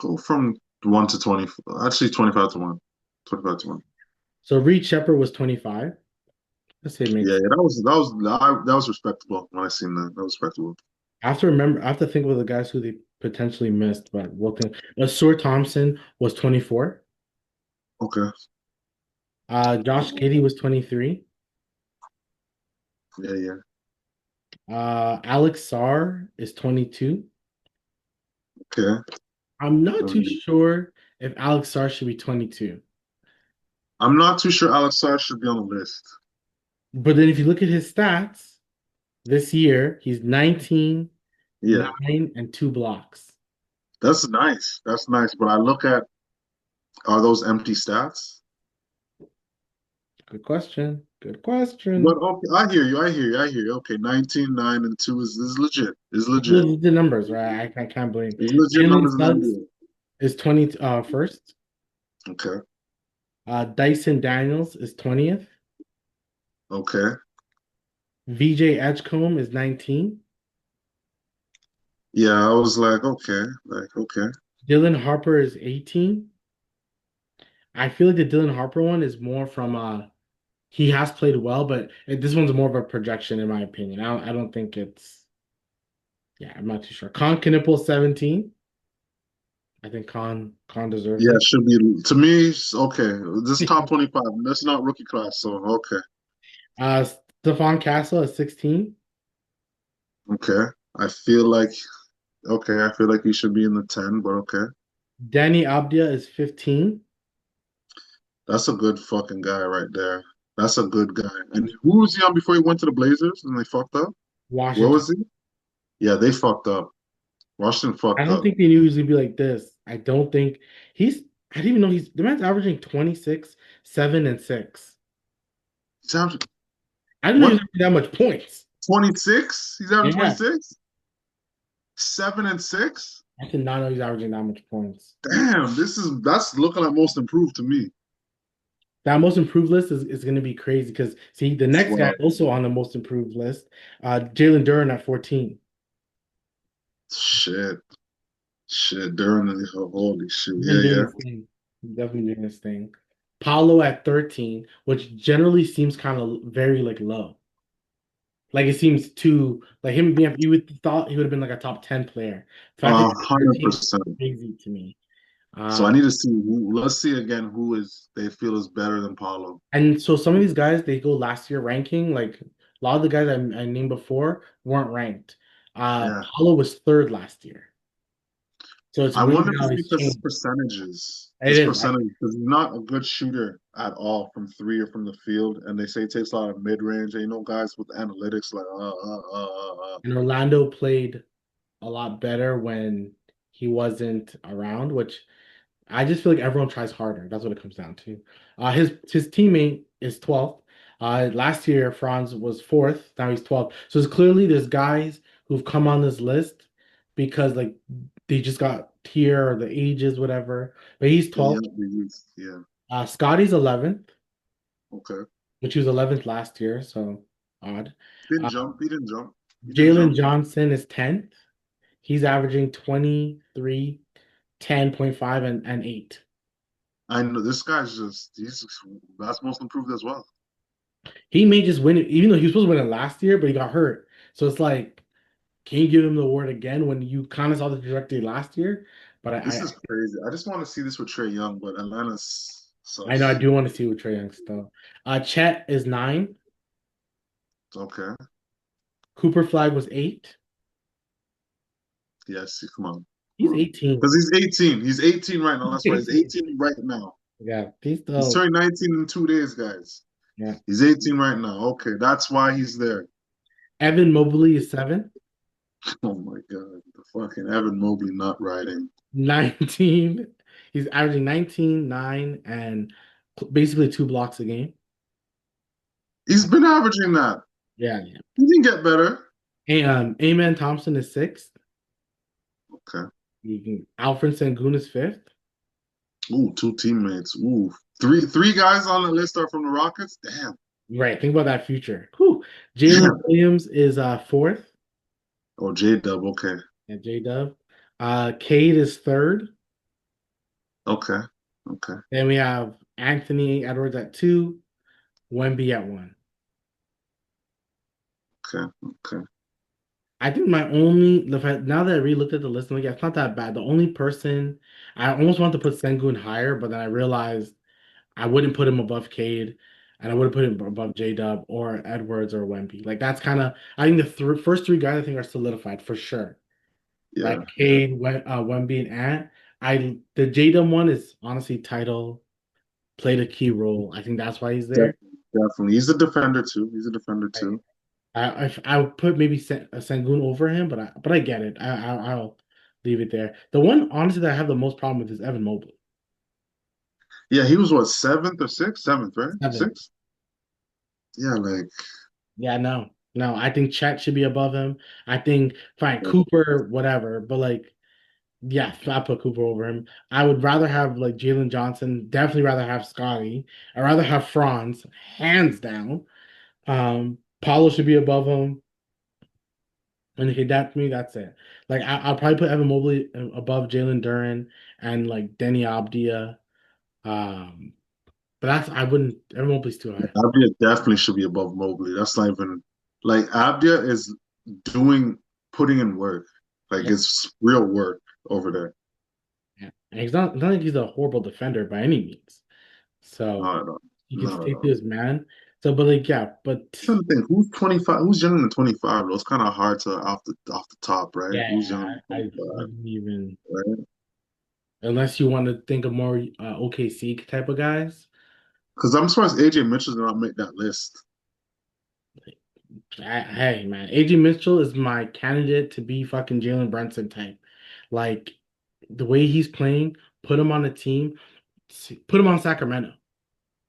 Go from 1 to 20. Actually, 25 to 1. 25 to 1. So Reed Shepard was 25. Let's say it Yeah, makes. yeah, that was respectable when I seen that. That was respectable. I have to remember. I have to think of the guys who they potentially missed, but we'll think. Stuart Thompson was 24. Okay. Josh Giddey was 23. Yeah, yeah. Alex Sarr is 22. Okay. I'm not too Um, sure if Alex Sarr should be 22. I'm not too sure Alex Sarr should be on the list. But then if you look at his stats this year, he's 19, Yeah, 9, and 2 blocks. that's nice. That's nice. But I look at are those empty stats? Good question. Good But question. okay, I hear you. I hear you. I hear you. Okay, 19, 9, and 2 is legit. Is legit. The numbers, right? I can't blame. It's legit Jalen numbers in the Suggs NBA. is 20 first. Okay. Dyson Daniels is 20th. Okay. VJ Edgecombe is 19. Yeah, I was like, okay. Dylan Harper is 18. I feel like the Dylan Harper one is more from he has played well, but this one's more of a projection in my opinion. I don't think it's yeah, I'm not too sure. Con Knippel 17. I think Con deserves Yeah, it. it should be to me. Okay, this top 25. That's not rookie class, so okay, Stephon Castle is 16. okay. I feel like okay. I feel like he should be in the 10, but okay. Danny Abdia is 15. That's a good fucking guy right there. That's a good guy. And who was he on before he went to the Blazers and they fucked up? Where Washington. was he? Yeah, they fucked up. Washington I fucked don't up. think they knew he was gonna be like this. I don't think he's I didn't even know the man's averaging 26, 7, and 6. He's averaging I didn't know he was what? averaging that much points. 26? He's averaging Yeah. 26? 7 and 6? I did not know he's averaging that much points. Damn, that's looking like most improved to me. That most improved list is going to be crazy because see the next guy 12. also on the most improved list, Jalen Duren at 14. Shit. Shit. During the holy shit. He's been Yeah, doing yeah. his thing. He's definitely doing his thing. Paulo at 13, which generally seems kind of very like low. Like it seems too like him being you would thought he would have been like a top 10 player. The fact that he's at 13 is 100%. crazy to me. So I Uh need to see who. Let's see again who is they feel is better than Paulo. and so some of these guys they go last year ranking, like a lot of the guys I named before weren't ranked. Yeah. Paulo was third last year. So it's I weird wonder if how it's he's because his changed. percentages. It His is. percentage because he's not a good shooter at all from three or from the field, and they say he takes a lot of mid range. And you know, guys with analytics like And Orlando played a lot better when he wasn't around, which I just feel like everyone tries harder. That's what it comes down to. His teammate is 12th. Last year, Franz was fourth. Now he's 12th. So it's clearly there's guys who've come on this list because like they just got here or the ages, whatever. But he's the 12th. young the youth. Yeah. Scotty's 11th, Okay. which he was 11th last year. So odd. He didn't Uh, jump. He didn't jump. He didn't Jalen jump. Johnson is 10th. He's averaging 23, 10.5, and 8. I know this guy's just he's that's most improved as well. He may just win it, even though he was supposed to win it last year, but he got hurt. So it's like, can you give him the award again when you kind of saw the trajectory last year? But This is crazy. I just want to see this with Trey Young, but Atlanta's I know I sus. do want to see with Trae Young still. Chet is 9. Okay. Cooper Flag was 8. Yes. Come on. Come He's on. 18. Because he's 18. He's 18 right now. That's right. He's 18 right now. Yeah, he's He's still turning 19 in 2 days, guys. yeah. He's 18 right now. Okay, that's why he's there. Evan Mobley is 7. Oh my God, the fucking Evan Mobley not riding. 19. He's averaging 19, 9, and basically 2 blocks a game. He's been averaging that. Yeah, yeah. He can get better. Amen Thompson is 6th. Okay. Alfred Sengun is 5th. Ooh, two teammates. Ooh, three guys on the list are from the Rockets. Damn. Right. Think about that future. Whew. Jalen Damn. Williams is 4th. Oh, J Dub. Okay. And J Dub. Cade is 3rd. Okay. Okay. Then we have Anthony Edwards at 2, Wemby at 1. Okay. Okay. I think my only the fact now that I re-looked at the list, I'm like, yeah, it's not that bad. The only person I almost want to put Sengun higher, but then I realized I wouldn't put him above Cade, and I wouldn't put him above J Dub or Edwards or Wemby. Like that's kind of I think the first three guys I think are solidified for sure. Right, Yeah. Yeah. Cade, Wemby, and Ant. The Jadam one is honestly title played a key role. I think that's why he's there. Definitely. Definitely. He's a defender too. He's a defender I too. I would put maybe Sengun over him, but I get it. I'll leave it there. The one honestly that I have the most problem with is Evan Mobley. Yeah, he was what, seventh or sixth? Seventh, right? 7. Sixth? Yeah, like Yeah, no, no. I think Chet should be above him. I think fine Cooper, whatever, but like yeah, I put Cooper over him. I would rather have like Jalen Johnson. Definitely rather have Scotty. I'd rather have Franz, hands down. Paulo should be above him. And okay, that to me, that's it. Like I'll probably put Evan Mobley above Jalen Duren and like Denny Abdia. Um, but that's I wouldn't. Evan Mobley's too high. Abdia definitely should be above Mobley. That's not even like Abdia is doing putting in work. Like Yeah, it's real work over there. yeah. And he's not like he's a horrible defender by any means. So Not at all. he can Not at stick to all. his man. So, but like yeah, but I'm trying to think who's 25, who's younger than 25 though. It's kind of hard to off the top, right? yeah, Who's younger yeah, than I 25, wouldn't even right? unless you want to think of more OKC type of guys. Because I'm surprised AJ Mitchell did not make that list. Hey man, AJ Mitchell is my candidate to be fucking Jalen Brunson type. Like the way he's playing, put him on a team, put him on Sacramento.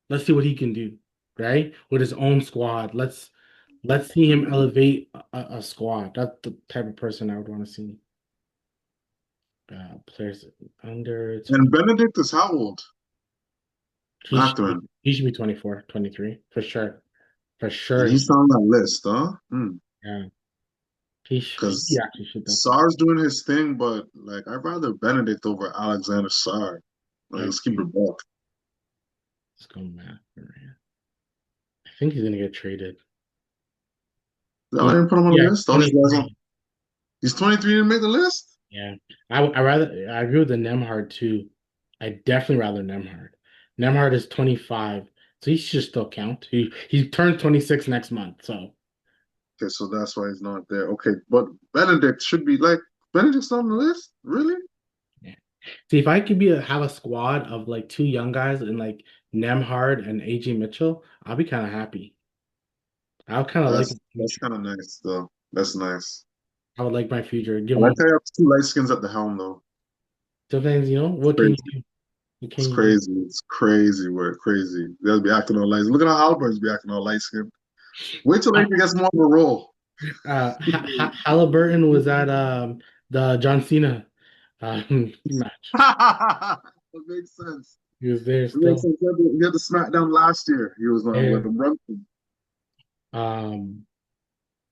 Let's see what he can do, right? With his own squad. Let's see him elevate a squad. That's the type of person I would want to see. Players under And 20. Benedict is how old? Mathurin. He should be 24, 23 for sure. For And sure. he's on that list, huh? Yeah. He Because actually should definitely. Sar's doing his thing, but like I'd rather Benedict over Alexander Sar. Like I let's keep agree. it buck. Let's go math. I think he's gonna get traded. I didn't put him on the Yeah, list. Oh, 23. he's 23 and make the list? Yeah. I agree with the Nemhard too. I definitely rather Nemhard. Nemhard is 25, so he should still count. He turns 26 next month, so Okay, so that's why he's not there. Okay, but Benedict should be like Benedict's on the list? Really? yeah. See, if I could have a squad of like two young guys and like Nemhard and AJ Mitchell, I'll be kind of happy. I would kind of like my That's future. kind of nice though. That's nice. I would like my future. Give I like them how you have two light skins at the helm though. sometimes, It's what can you crazy. do? What It's can you do? crazy. It's crazy work. Crazy. You gotta be acting all light. Look at how Albert's be acting all light skin. Wait till he gets more of a role. Halliburton was at the John Cena match. That makes sense. He was there It makes still. sense. He had the SmackDown last year. He was on Yeah. with the Brunson. Um,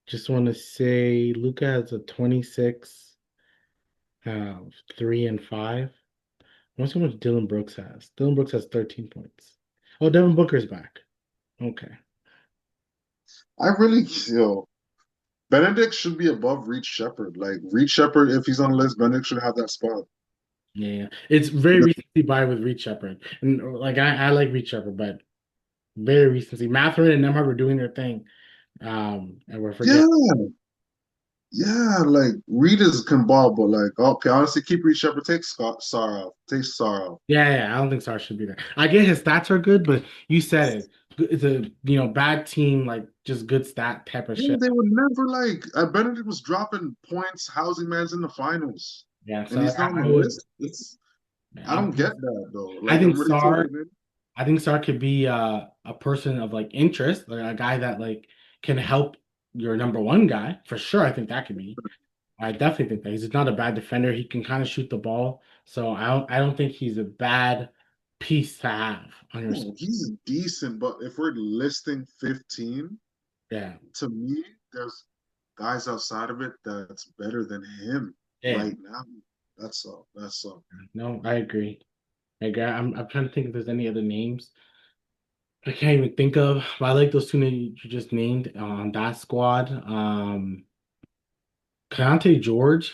just want to say Luca has a 26, uh, 3 and 5. I want to see how much Dylan Brooks has. Dylan Brooks has 13 points. Oh, Devin Booker's back. Okay. I really, Benedict should be above Reed Shepard. Like Reed Shepard, if he's on the list, Benedict should have that spot. Yeah, yeah. It's very recently by with Reed Shepard. And like I like Reed Shepard, but very recently. Matherin and Nemhard were doing their thing. And we're forgetting. Yeah, yeah. Like Reed is can ball, but like okay, honestly, keep Reed Shepard. Take Scott Sarr off. Take Sarr off. Yeah, yeah, I don't think Sar should be there. I get his stats are good, but you said it. It's a bad team, like just good stat type of Yeah, shit. they would never like Benedict was dropping points, housing man's in the finals, Yeah, and so he's not on I the would. list. It's I I don't get think that though. I Like think I'm really Sar. taking it. I think Sar could be a person of like interest, like a guy that like can help your number one guy for sure. I think that could be. I definitely think that he's not a bad defender. He can kind of shoot the ball, so I don't think he's a bad piece to have on your No, squad. he's decent, but if we're listing 15, Yeah, to me, there's guys outside of it that's better than him yeah. right now. That's all. That's all. No, I agree. I'm trying to think if there's any other names. I can't even think of. But I like those two names you just named on that squad. Keontae George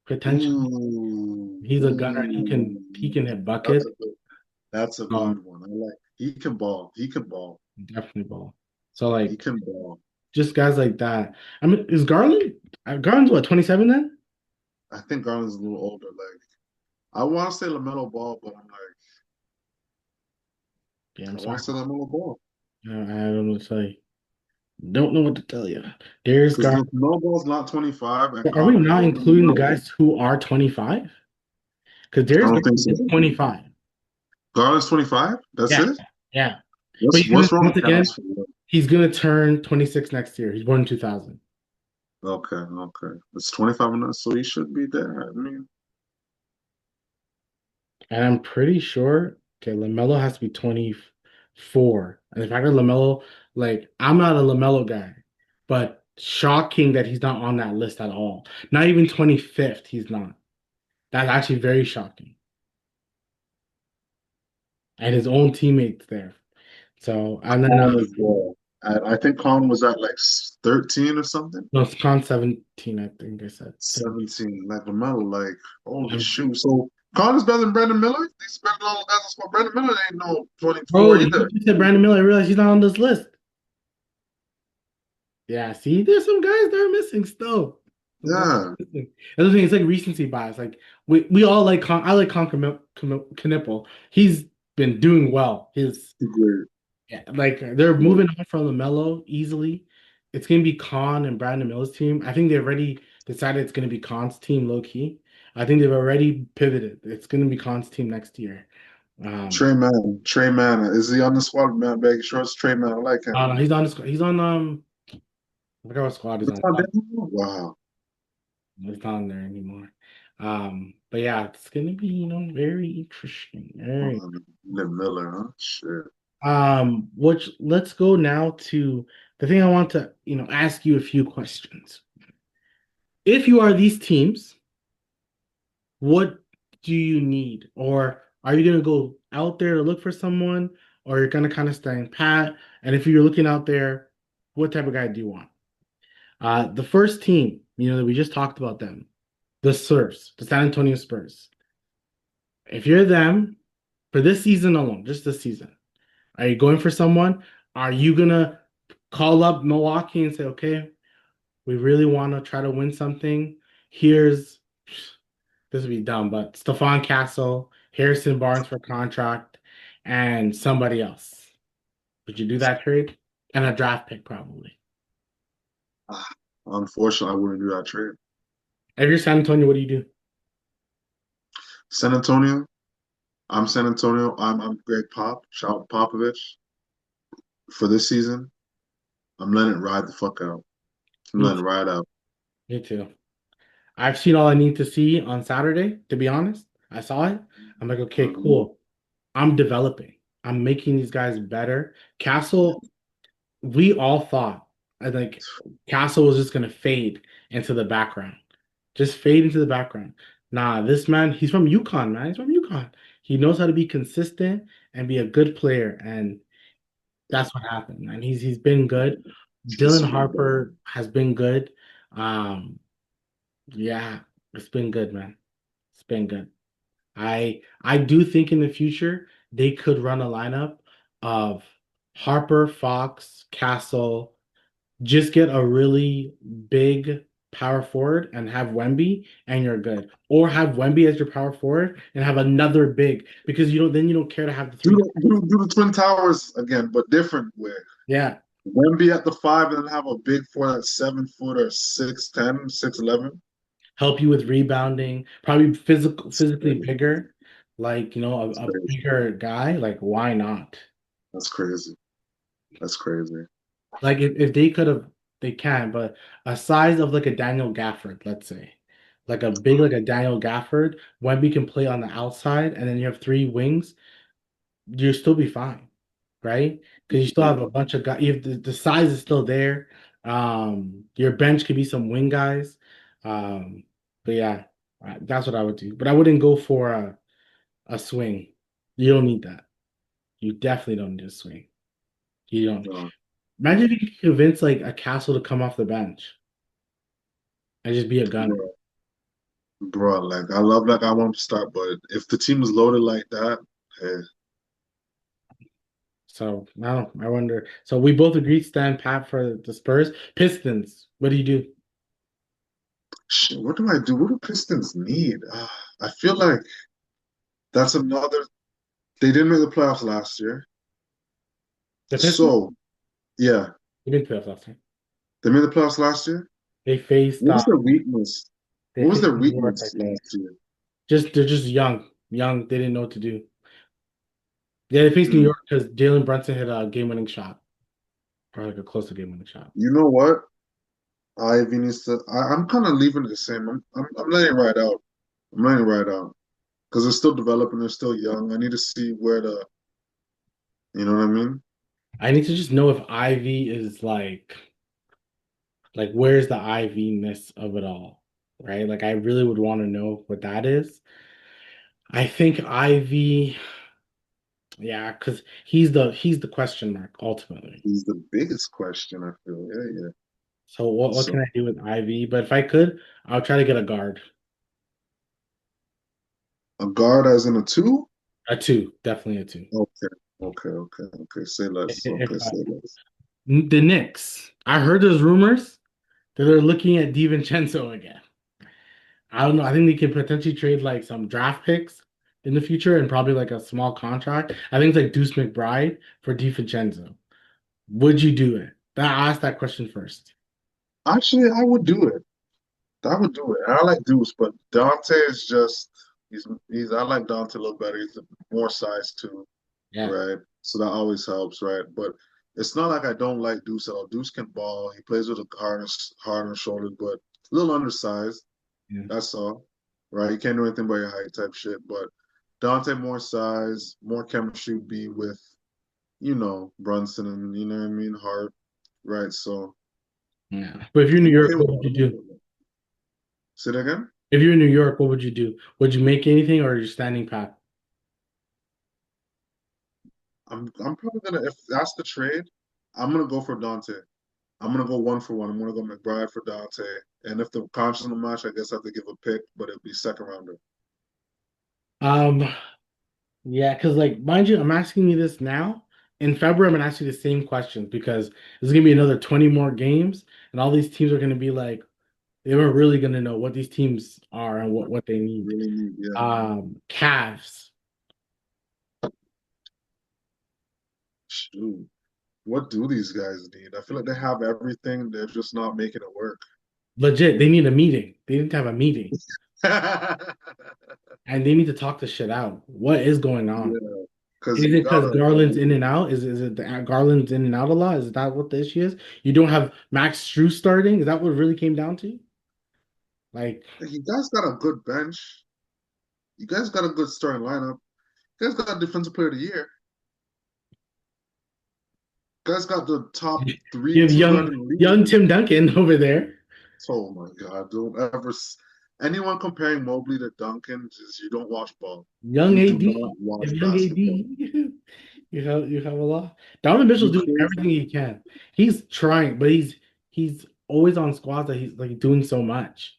potentially. Ooh, He's a gunner. He can ooh. hit That's a buckets. good. That's a Um, good one. I like. He can ball. He can ball. definitely ball. So He like can ball. just guys like that. I mean, is Garland? Garland's what 27 then? I think Garland's a little older. Like I want to say Lamelo Ball, but I'm like Yeah, I'm I want sorry. to say Lamelo Ball I don't know what to say. Don't know what to tell you. There's because Garland. Lamelo Ball's not 25 and Are we Garland not is including the not. guys who are 25? Because I there's don't think Garland so. is 25. Garland's 25. That's Yeah, it. yeah. But What's he's gonna what's wrong once with Cavs again, for you? he's gonna turn 26 next year. He's born in 2000. Okay, okay. It's 25 minutes, so he should be there. I mean, And I'm pretty sure, okay, LaMelo has to be 24. And if I got LaMelo, like I'm not a LaMelo guy, but shocking that he's not on that list at all. Not even 25th, he's not. That's actually very shocking. And his own teammates there. So and then Colin is there. I think Colin was at like 13 or something. no, it's Con 17, I think I said. 17. 17. Like LaMelo, like, holy Um, shoot. So Colin is better than Brandon Miller? He's better than all the guys on Brandon Miller ain't no Bro, 24 you either. just said Brandon Miller. I realized he's not on this list. Yeah, see, there's some guys that are missing still. Some guys Yeah, are missing. Another thing, it's like recency bias. Like we all like I like Knipple. He's been doing well. His great. Yeah, like they're moving on from LaMelo easily. It's gonna be Khan and Brandon Miller's team. I think they've already decided it's gonna be Khan's team low key. I think they've already pivoted. It's gonna be Khan's team next year. Um, Trey Man. Is he on the squad? Man, begging sure it's Trey Man. I like him. he's on. He's on. I forgot what squad he's It's on. not Denver? Wow. He's not on there anymore. But yeah, it's gonna be, very interesting. All right. Miller, huh? Shit. Which let's go now to the thing I want to, ask you a few questions. If you are these teams, what do you need? Or are you gonna go out there to look for someone, or you're gonna kind of stand pat? And if you're looking out there, what type of guy do you want? The first team, that we just talked about them, the Spurs, the San Antonio Spurs. If you're them, for this season alone, just this season, are you going for someone? Are you gonna call up Milwaukee and say, okay, we really want to try to win something? Here's this would be dumb, but Stephon Castle, Harrison Barnes for contract, and somebody else. Would you do that trade? And a draft pick, probably. Ah, unfortunately, I wouldn't do that trade. If you're San Antonio, what do you do? San Antonio, I'm San Antonio. I'm Greg shout Popovich for this season. I'm letting it ride the fuck out. I'm Me letting too. it ride out. Me too. I've seen all I need to see on Saturday, to be honest. I saw it. I'm like, okay, Mhm. cool. I'm developing. I'm making these guys better. Castle, we all thought like Castle was just gonna fade into the background. Just fade into the background. Nah, this man, he's from UConn, man. He's from UConn. He knows how to be consistent and be a good player. And that's what happened. And he's been good. He's Dylan been better. Harper has been good. Um, yeah, it's been good, man. It's been good. I do think in the future they could run a lineup of Harper, Fox, Castle, just get a really big power forward and have Wemby and you're good. Or have Wemby as your power forward and have another big because you don't care to have the Do three. do the Twin Towers again, but different way. Yeah. Wemby at the five, and then have a big four that's 7 foot or 6'10", 6'11". Help you with rebounding, probably That's physically crazy. bigger, like That's a crazy. bigger guy. Like, why not? That's crazy. That's crazy. Like if they could have, they can, but a size of like a Daniel Gafford, let's say, like a big like a Daniel Gafford, Wemby can play on the outside, and then you have three wings, you'll still be fine, right? Because you still have a bunch of guys. You have the size is still there. Your bench could be some wing guys. Um, but yeah, that's what I would do. But I wouldn't go for a swing. You don't need that. You definitely don't need a swing. You don't. No, Imagine if you could convince like a Castle to come off the bench and just be a gunner. bro, bro, like I love like I want him to start, but if the team is loaded like that, hey, So I don't know. I wonder. So we both agreed stand pat for the Spurs. Pistons. What do you do? shit, what do I do? What do Pistons need? I feel like that's another. They didn't make the playoffs last year, The Pistons? so yeah, We didn't play off last time. they made the playoffs last year. They faced What was their weakness? they What was faced their New York, I weakness think. last year? Just they're just young. Young. They didn't know what to do. Yeah, they faced New Mm. York because Jalen Brunson hit a game-winning shot, or like a close to game-winning shot. You know what? Ivy needs to. I'm kind of leaving it the same. I'm letting it ride out. I'm letting it ride out because they're still developing. They're still young. I need to see where the. You know what I mean? I need to just know if Ivy is like where's the Ivy-ness of it all, right? Like I really would want to know what that is. I think Ivy, yeah, because he's the question mark ultimately. He's the biggest question. I feel. Yeah, yeah. So what So can I do with Ivy? But if I could, I'll try to get a guard. a guard as in a two. A two, definitely a two. Okay. Okay. Okay. Okay. Say less. If Okay. Say less. the Knicks, I heard there's rumors that they're looking at DiVincenzo again. I don't know. I think they could potentially trade like some draft picks in the future and probably like a small contract. I think it's like Deuce McBride for DiVincenzo. Would you do it? I asked that question first. Actually, I would do it. I would do it. I like Deuce, but Dante is just he's. I like Dante a little better. He's more size too, Yeah. right? So that always helps, right? But it's not like I don't like Deuce at all. Deuce can ball. He plays with a hard on his shoulders, but a little undersized. Yeah. That's all. right? You can't do anything by your height type shit. But Dante more size, more chemistry would be with, Brunson and you know what I mean, Hart, right? So Yeah. But if you're in New I'm York, okay with what that. would you I'm okay do? with that. Say that again. If you're in New York, what would you do? Would you make anything or are you standing pat? I'm probably gonna if that's the trade, I'm gonna go for Dante. I'm gonna go one for one. I'm gonna go McBride for Dante. And if the contract's in the match, I guess I have to give a pick, but it'll be second rounder. Um, yeah, because like mind you, I'm asking you this now. In February, I'm gonna ask you the same questions because there's gonna be another 20 more games, and all these teams are gonna be like, they were really gonna know what these teams are and what they need. Really need, yeah. Cavs. Shoot. What do these guys need? I feel like they have everything. They're just not making it work. Legit, they need a meeting. They need to have a meeting Yeah, and they need to talk this shit out. What is going on? because Is you it because gotta. Garland's in and out? Is it that Garland's in and out a lot? Is that what the issue is? You don't have Max Strus starting? Is that what it really came down to? Like, You guys got a good bench. You guys got a good starting lineup. You guys got defensive player of the year. You guys got the top you three have two guard in the league. young Tim Duncan over there. Oh my God! Don't ever anyone comparing Mobley to Duncan. Just you don't watch ball. Young You do AD. not watch You have young basketball. AD. You have a lot. Donovan Mitchell's You doing crazy? everything he can. He's trying, but he's always on squads that he's like doing so much.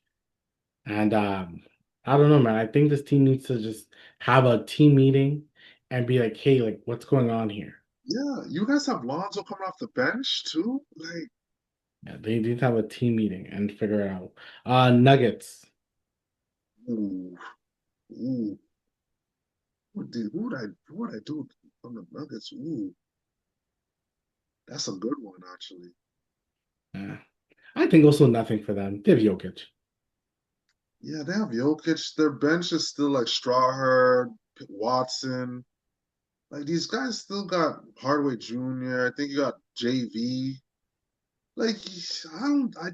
And I don't know, man. I think this team needs to just have a team meeting and be like, hey, like what's going on here? Yeah, you guys have Lonzo coming off the bench too. Like, Yeah, they need to have a team meeting and figure it out. ooh, ooh. Who would I do on the Nuggets? Ooh, that's a good one actually. Yeah. I think also nothing for them. They have Jokic. Yeah, they have Jokic. Their bench is still like Strawherd, Watson. Like these guys still got Hardaway Jr. I think you got JV. Like I don't. I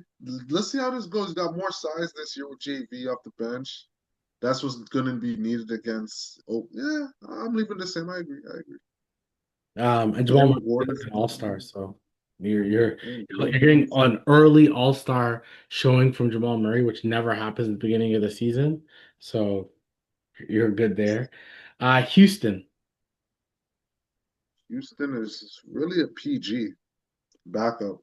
let's see how this goes. You got more size this year with JV off the bench. That's what's going to be needed against. Oh yeah, I'm leaving the same. I agree. I agree. And Jamal Aaron Murray Gordon. is an all-star, so you're you're Aaron you're Gordon. getting an early all-star showing from Jamal Murray, which never happens at the beginning of the season. So you're good there. Houston. Houston is really a PG backup.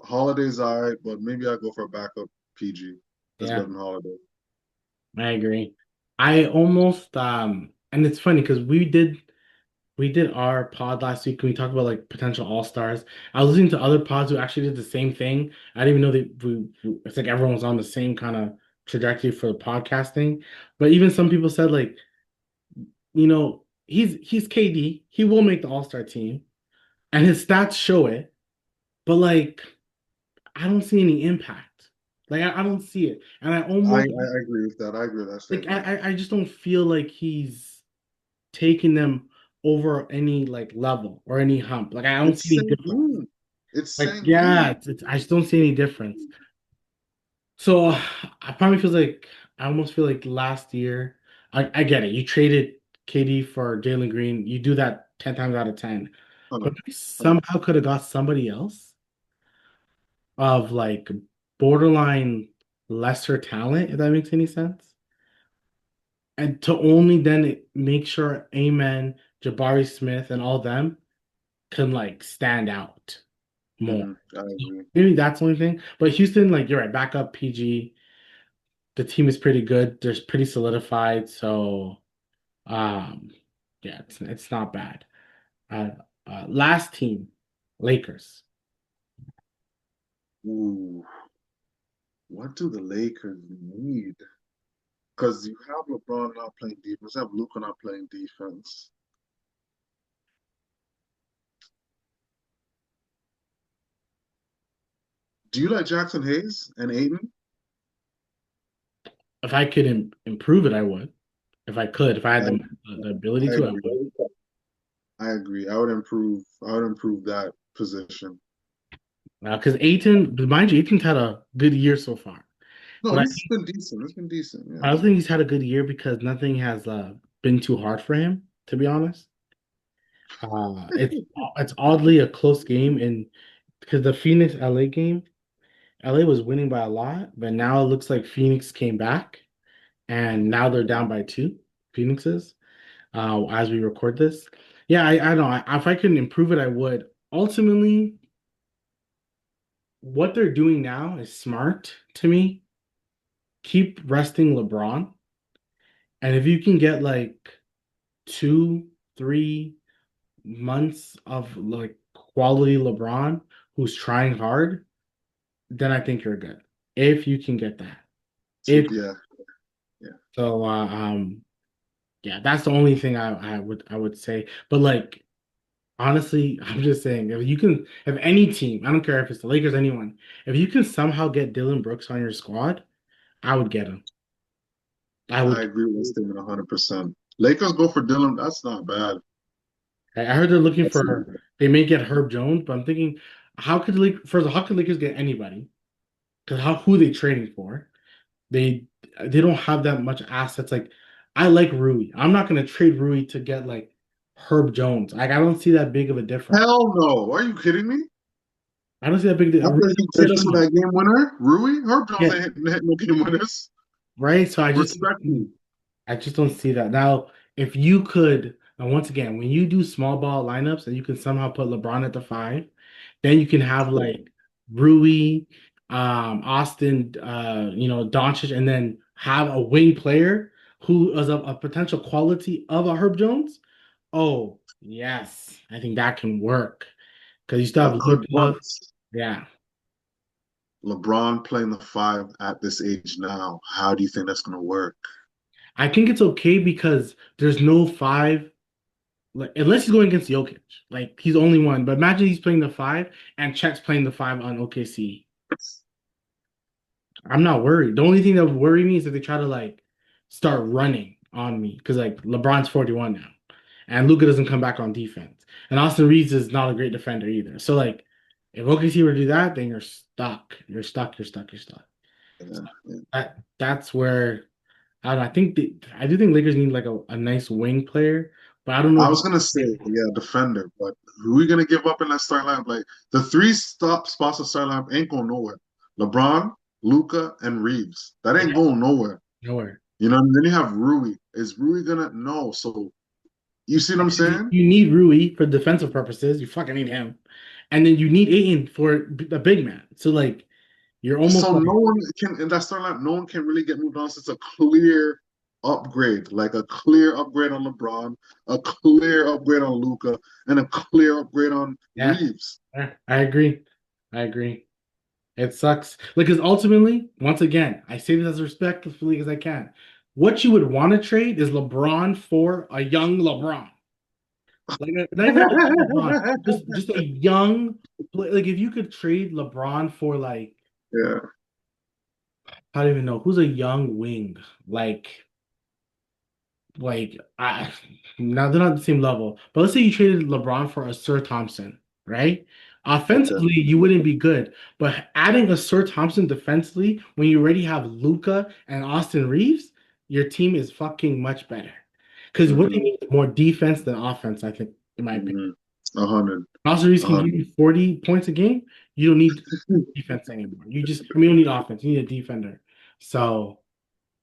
Holiday's all right, but maybe I go for a backup PG. That's Yeah, better than Holiday. I agree. I almost and it's funny because we did our pod last week and we talked about like potential all-stars. I was listening to other pods who actually did the same thing. I didn't even know that it's like everyone was on the same kind of trajectory for the podcasting. But even some people said like, he's KD. He will make the all-star team and his stats show it, but like I don't see any impact. Like I don't see it. And I almost I agree with that. I agree with that like statement. I just don't feel like he's taking them over any like level or any hump. Like I don't see It's any difference. Sengun. It's Like, yeah, Sengun. I just don't see any difference. So I probably feel like I almost feel like last year, I get it. You traded KD for Jalen Green. You do that 10 times out of 10. But 100, you somehow could have got somebody else of like borderline lesser talent, if that makes any sense. And to only then make sure Amen, Jabari Smith, and all them can like stand out more. I agree. Maybe that's the only thing. But Houston, like you're right, backup PG. The team is pretty good. They're pretty solidified. So um yeah, it's not bad. Uh, last team, Lakers. Ooh, what do the Lakers need? Because you have LeBron not playing defense, you have Luka not playing defense. Do you like Jackson Hayes and Aiden? If I could improve it, I would. If I could, if I had I, the ability I to, I agree. would. I agree. I would improve. I would improve that position. Because Aiton, mind you, Aiton's had a good year so far. No, But I he's been decent. It's been decent. I Yeah. don't think he's had a good year because nothing has been too hard for him, to be honest. It's oddly a close game, and because the Phoenix LA game, LA was winning by a lot, but now it looks like Phoenix came back, and now they're down by two. Phoenixes, as we record this. Yeah, I know. If I could improve it, I would. Ultimately, what they're doing now is smart to me. Keep resting LeBron, and if you can get like 2, 3 months of like quality LeBron who's trying hard, then I think you're good. If you can get that. If Yeah. Yeah. so, yeah, that's the only thing I would say. But like honestly, I'm just saying if you can, if any team, I don't care if it's the Lakers, anyone, if you can somehow get Dylan Brooks on your squad, I would get him. I I would. agree with that statement 100%. Lakers go for Dylan. That's not bad. I heard they're looking That's not for. They may get Herb Jones, but I'm thinking, how could first of all, how could Lakers get anybody? Because how who they trading for? They they don't have that much assets. Like I like Rui. I'm not gonna trade Rui to get like Herb Jones. Like I don't see that big of a difference. Hell no. Are you kidding me? I don't see that big. After Rui's he their traded for speed, that game winner, Rui, Herb Jones yeah, ain't hit no game winners. right. So Respectfully. I just don't see that. Now, if you could, and once again, when you do small ball lineups and you can somehow put LeBron at the five, then you can have like Rui, Austin, Doncic, and then have a wing player who is a potential quality of a Herb Jones. Oh, yes, I think that can work because you still That have could Luka. work. Yeah, LeBron playing the five at this age now. How do you think that's going to work? I think it's okay because there's no five. Like, unless he's going against Jokic, like he's only one. But imagine he's playing the five and Chet's playing the five on OKC. I'm not worried. The only thing that would worry me is if they try to like start running on me because like LeBron's 41 now, and Luka doesn't come back on defense, and Austin Reeves is not a great defender either. So like, if OKC were to do that, then you're stuck. You're stuck. You're stuck. You're stuck. Yeah, yeah. That's where I don't know, I do think Lakers need like a nice wing player, but I don't know I if was gonna say, yeah, defender, but who are we gonna give up in that start lineup? Like the three stop spots of start lineup ain't going nowhere. LeBron, Luca, and Reeves. That ain't yeah, going nowhere. nowhere. You know, and then you have Rui. Is Rui gonna no? So you see what I'm You saying? need Rui for defensive purposes. You fucking need him, and then you need Ayton for a big man. So like you're almost So like no one can in that start lineup, no one can really get moved on. So it's a clear upgrade, like a clear upgrade on LeBron, a clear upgrade on Luca, and a clear upgrade on yeah, Reeves. yeah, I agree. I agree. It sucks. Like, because ultimately, once again, I say this as respectfully as I can. What you would want to trade is LeBron for a young LeBron. Like not even a young LeBron, just a young like if you could trade LeBron for like Yeah, I don't even know who's a young wing like I now they're not the same level, but let's say you traded LeBron for a Sir Thompson, right? okay. Offensively, you wouldn't be good, but adding a Sir Thompson defensively when you already have Luca and Austin Reeves, your team is fucking much better. Because what they Mm-hmm. need is more defense than offense, I think, in my opinion. Mm-hmm. 100. Austin Reeves A can give you 100. 40 points a game. You don't need defense anymore. I mean, you don't need offense. You need a defender. So,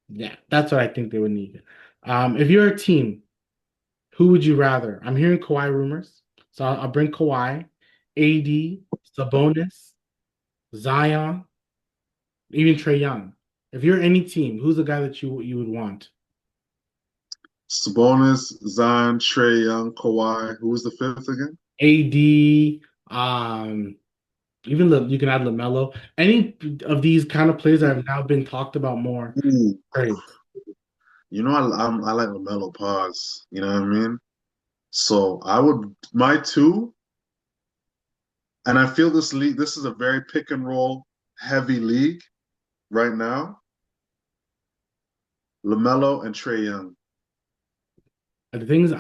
yeah, that's what I think they would need. If you're a team, who would you rather? I'm hearing Kawhi rumors, so I'll bring Kawhi, AD, Sabonis, Zion, even Trey Young. If you're any team, who's the guy that you would want? Sabonis, Zion, Trey Young, Kawhi. Who was the fifth again? AD, even you can add LaMelo. Any of these kind of players that have now been talked about more Ooh. trades. You know, I like LaMelo pause. You know what I mean? So I would my two, and I feel this league. This is a very pick and roll heavy league right now. LaMelo and Trey Young. The things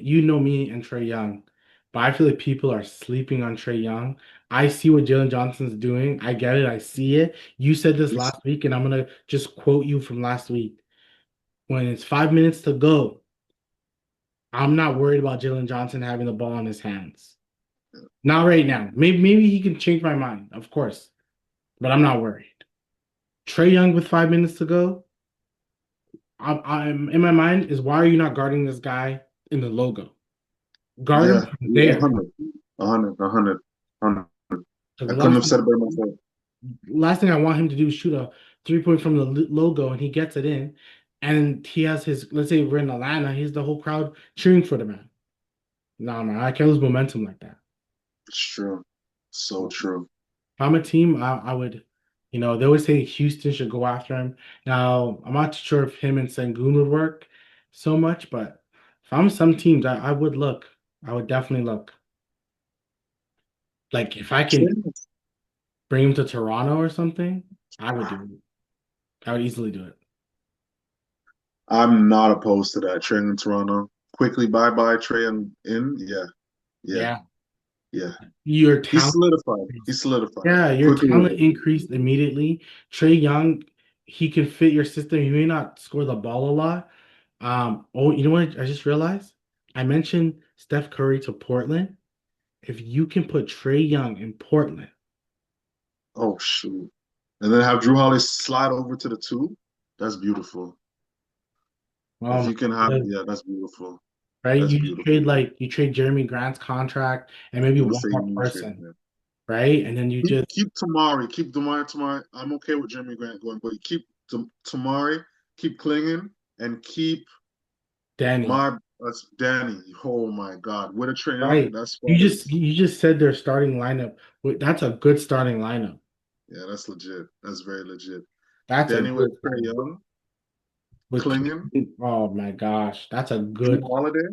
you know me and Trey Young. but I feel like people are sleeping on Trey Young. I see what Jalen Johnson's doing. I get it. I see it. You said this He's, last week, and I'm gonna just quote you from last week. When it's 5 minutes to go, I'm not worried about Jalen Johnson having the ball in his hands. Not right now. Maybe he can change my mind, of course, but I'm not worried. Trey Young with 5 minutes to go, I'm in my mind is why are you not guarding this guy in the logo? Guard him yeah, from yeah, there. 100, 100, 100, 100. Because I the couldn't have said it better myself. last thing I want him to do is shoot a 3 point from the logo and he gets it in, and he has his. Let's say we're in Atlanta, he's the whole crowd cheering for the man. Nah, man, I can't lose momentum like that. It's true. So true. If I'm a team, I would, they always say Houston should go after him. Now, I'm not sure if him and Sengun would work so much, but if I'm some teams, I would look. I would definitely look. Like if I can bring him to Toronto or something, I would do it. I would easily do it. I'm not opposed to that. Trey in Toronto. Quickly bye bye Trey and in. Yeah, yeah, Yeah. yeah. Your He's talent solidified. He's increased. solidified. Yeah, your Quickly. talent increased immediately. Trey Young, he can fit your system. He may not score the ball a lot. Oh, you know what? I just realized I mentioned Steph Curry to Portland. If you can put Trey Young in Portland, Oh shoot. And then have Drew Holiday slide over to the two. That's beautiful. If um, you can have, yeah, that's beautiful. right? That's You just beautiful. trade like you trade Jeremy Grant's contract and maybe In the one more same shit, person, man. right? And then you Keep just keep Tamari. Keep Tamari. I'm okay with Jeremy Grant going, but keep Tamari. Keep clinging and keep Danny, my that's Danny. Oh my God, with a Trae Young, right? that spot You is you just said their starting lineup. That's a good starting lineup. yeah, that's legit. That's very legit. That's a Danny with good Trae starting. Young With clinging. oh my gosh, Drew Holiday.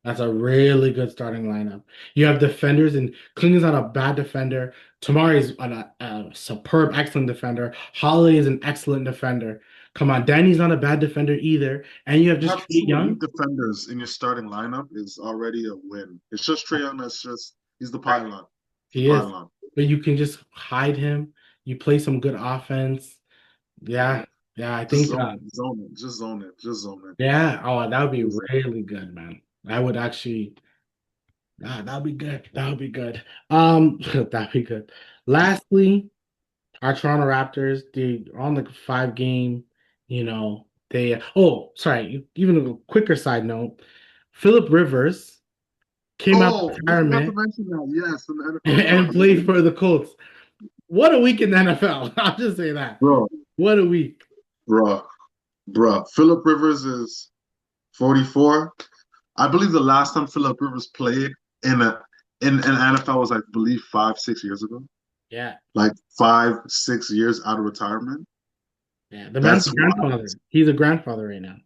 that's a really good starting lineup. You have defenders, and Kling is not a bad defender. Tamari is a superb, excellent defender. Holiday is an excellent defender. Come on, Danny's not a bad defender either. And you have just Have Trey two elite Young. defenders in your starting lineup is already a win. It's just Trae Young that's just he's the Right. pylon. The He is, pylon. but you can just hide him. You play some good offense. Yeah. Yeah, yeah. I Just think, zone it. Just zone it. Just zone it. yeah. Oh, that would be Just zone really good, man. I would actually. That'd be good. That would be good. That'd be good. Lastly, our Toronto Raptors, they are on like a 5 game, they oh, sorry, even a quicker side note, Philip Rivers came out of Oh, we forgot to retirement mention that. Yes, in the NFL and draft. played for the Colts. What a week in the NFL. I'll just say that. Bro, What a week. bro, bro. Philip Rivers is 44. I believe the last time Philip Rivers played in a in an NFL was I believe 5, 6 years ago. Yeah. Like 5, 6 years out of retirement. Yeah. The man's That's a wild. grandfather. He's a grandfather right now.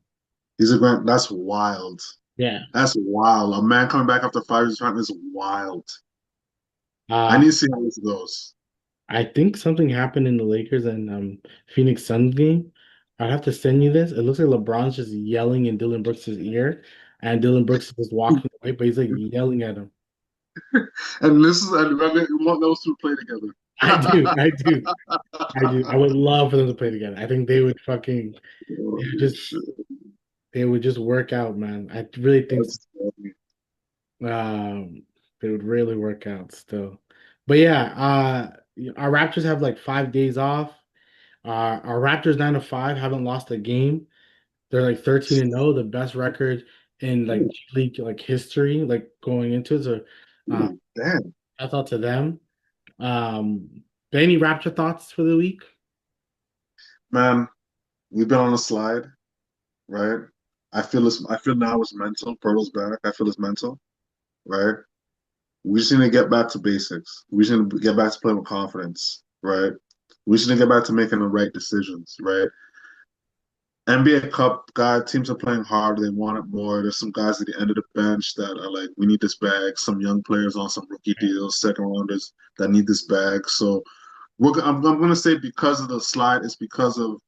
He's a grand. That's wild. Yeah. That's wild. A man coming back after 5 years retirement is wild. I Uh, need to see how this goes. I think something happened in the Lakers and Phoenix Suns game. I'd have to send you this. It looks like LeBron's just yelling in Dylan Brooks' ear, and Dylan Brooks is just walking away, but he's like yelling at him. And this is and we want those two to play together. I do, I do, I do. I would love for them to play together. I think they would fucking they Oh, would just shit. they would just work out, man. I really think so. That's funny. They would really work out still. But yeah, our Raptors have like 5 days off. Our Raptors 9-5 haven't lost a game. They're like 13-0, the best record in like Ooh, G League like history, like going into it. So uh ooh, damn. that's all to them. Any Raptor thoughts for the week? Man, we've been on a slide, right? I feel now it's mental. Pirtle's back. I feel it's mental, right? We just need to get back to basics. We just need to get back to playing with confidence, right? We just need to get back to making the right decisions, right? NBA Cup guy teams are playing hard. They want it more. There's some guys at the end of the bench that are like, we need this bag. Some young players on some rookie deals, second rounders that need this bag. So I'm going to say because of the slide, it's because of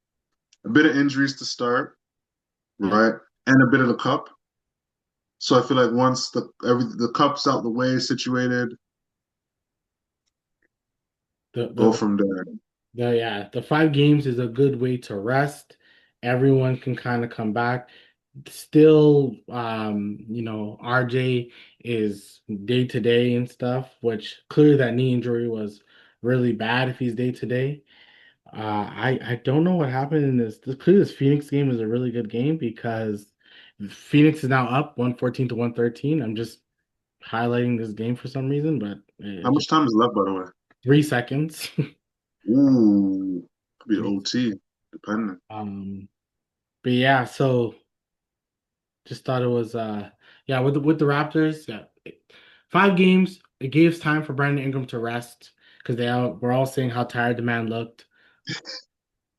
a bit of injuries to start, Yeah, right? And a bit of the cup. So I feel like once the cup's out the way, situated, The go the from there. the 5 games is a good way to rest. Everyone can kind of come back. Still, RJ is day to day and stuff, which clearly that knee injury was really bad if he's day to day. I don't know what happened in clearly this Phoenix game is a really good game because Phoenix is now up 114 to 113. I'm just highlighting this game for some reason, but How it's much just time is left, by the way? 3 seconds. Ooh, could be Three. OT, depending. Um, but yeah, so just thought it was yeah, with the Raptors, yeah. 5 games, it gives time for Brandon Ingram to rest because we're all saying how tired the man looked.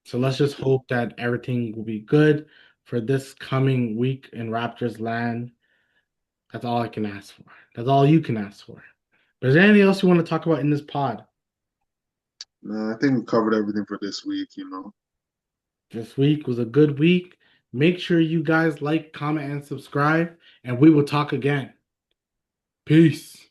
So let's just hope that everything will be good for this coming week in Raptors land. That's all I can ask for. That's all you can ask for. But is there anything else you want to talk about in this pod? Nah, I think we covered everything for this week. This week was a good week. Make sure you guys like, comment, and subscribe, and we will talk again. Peace.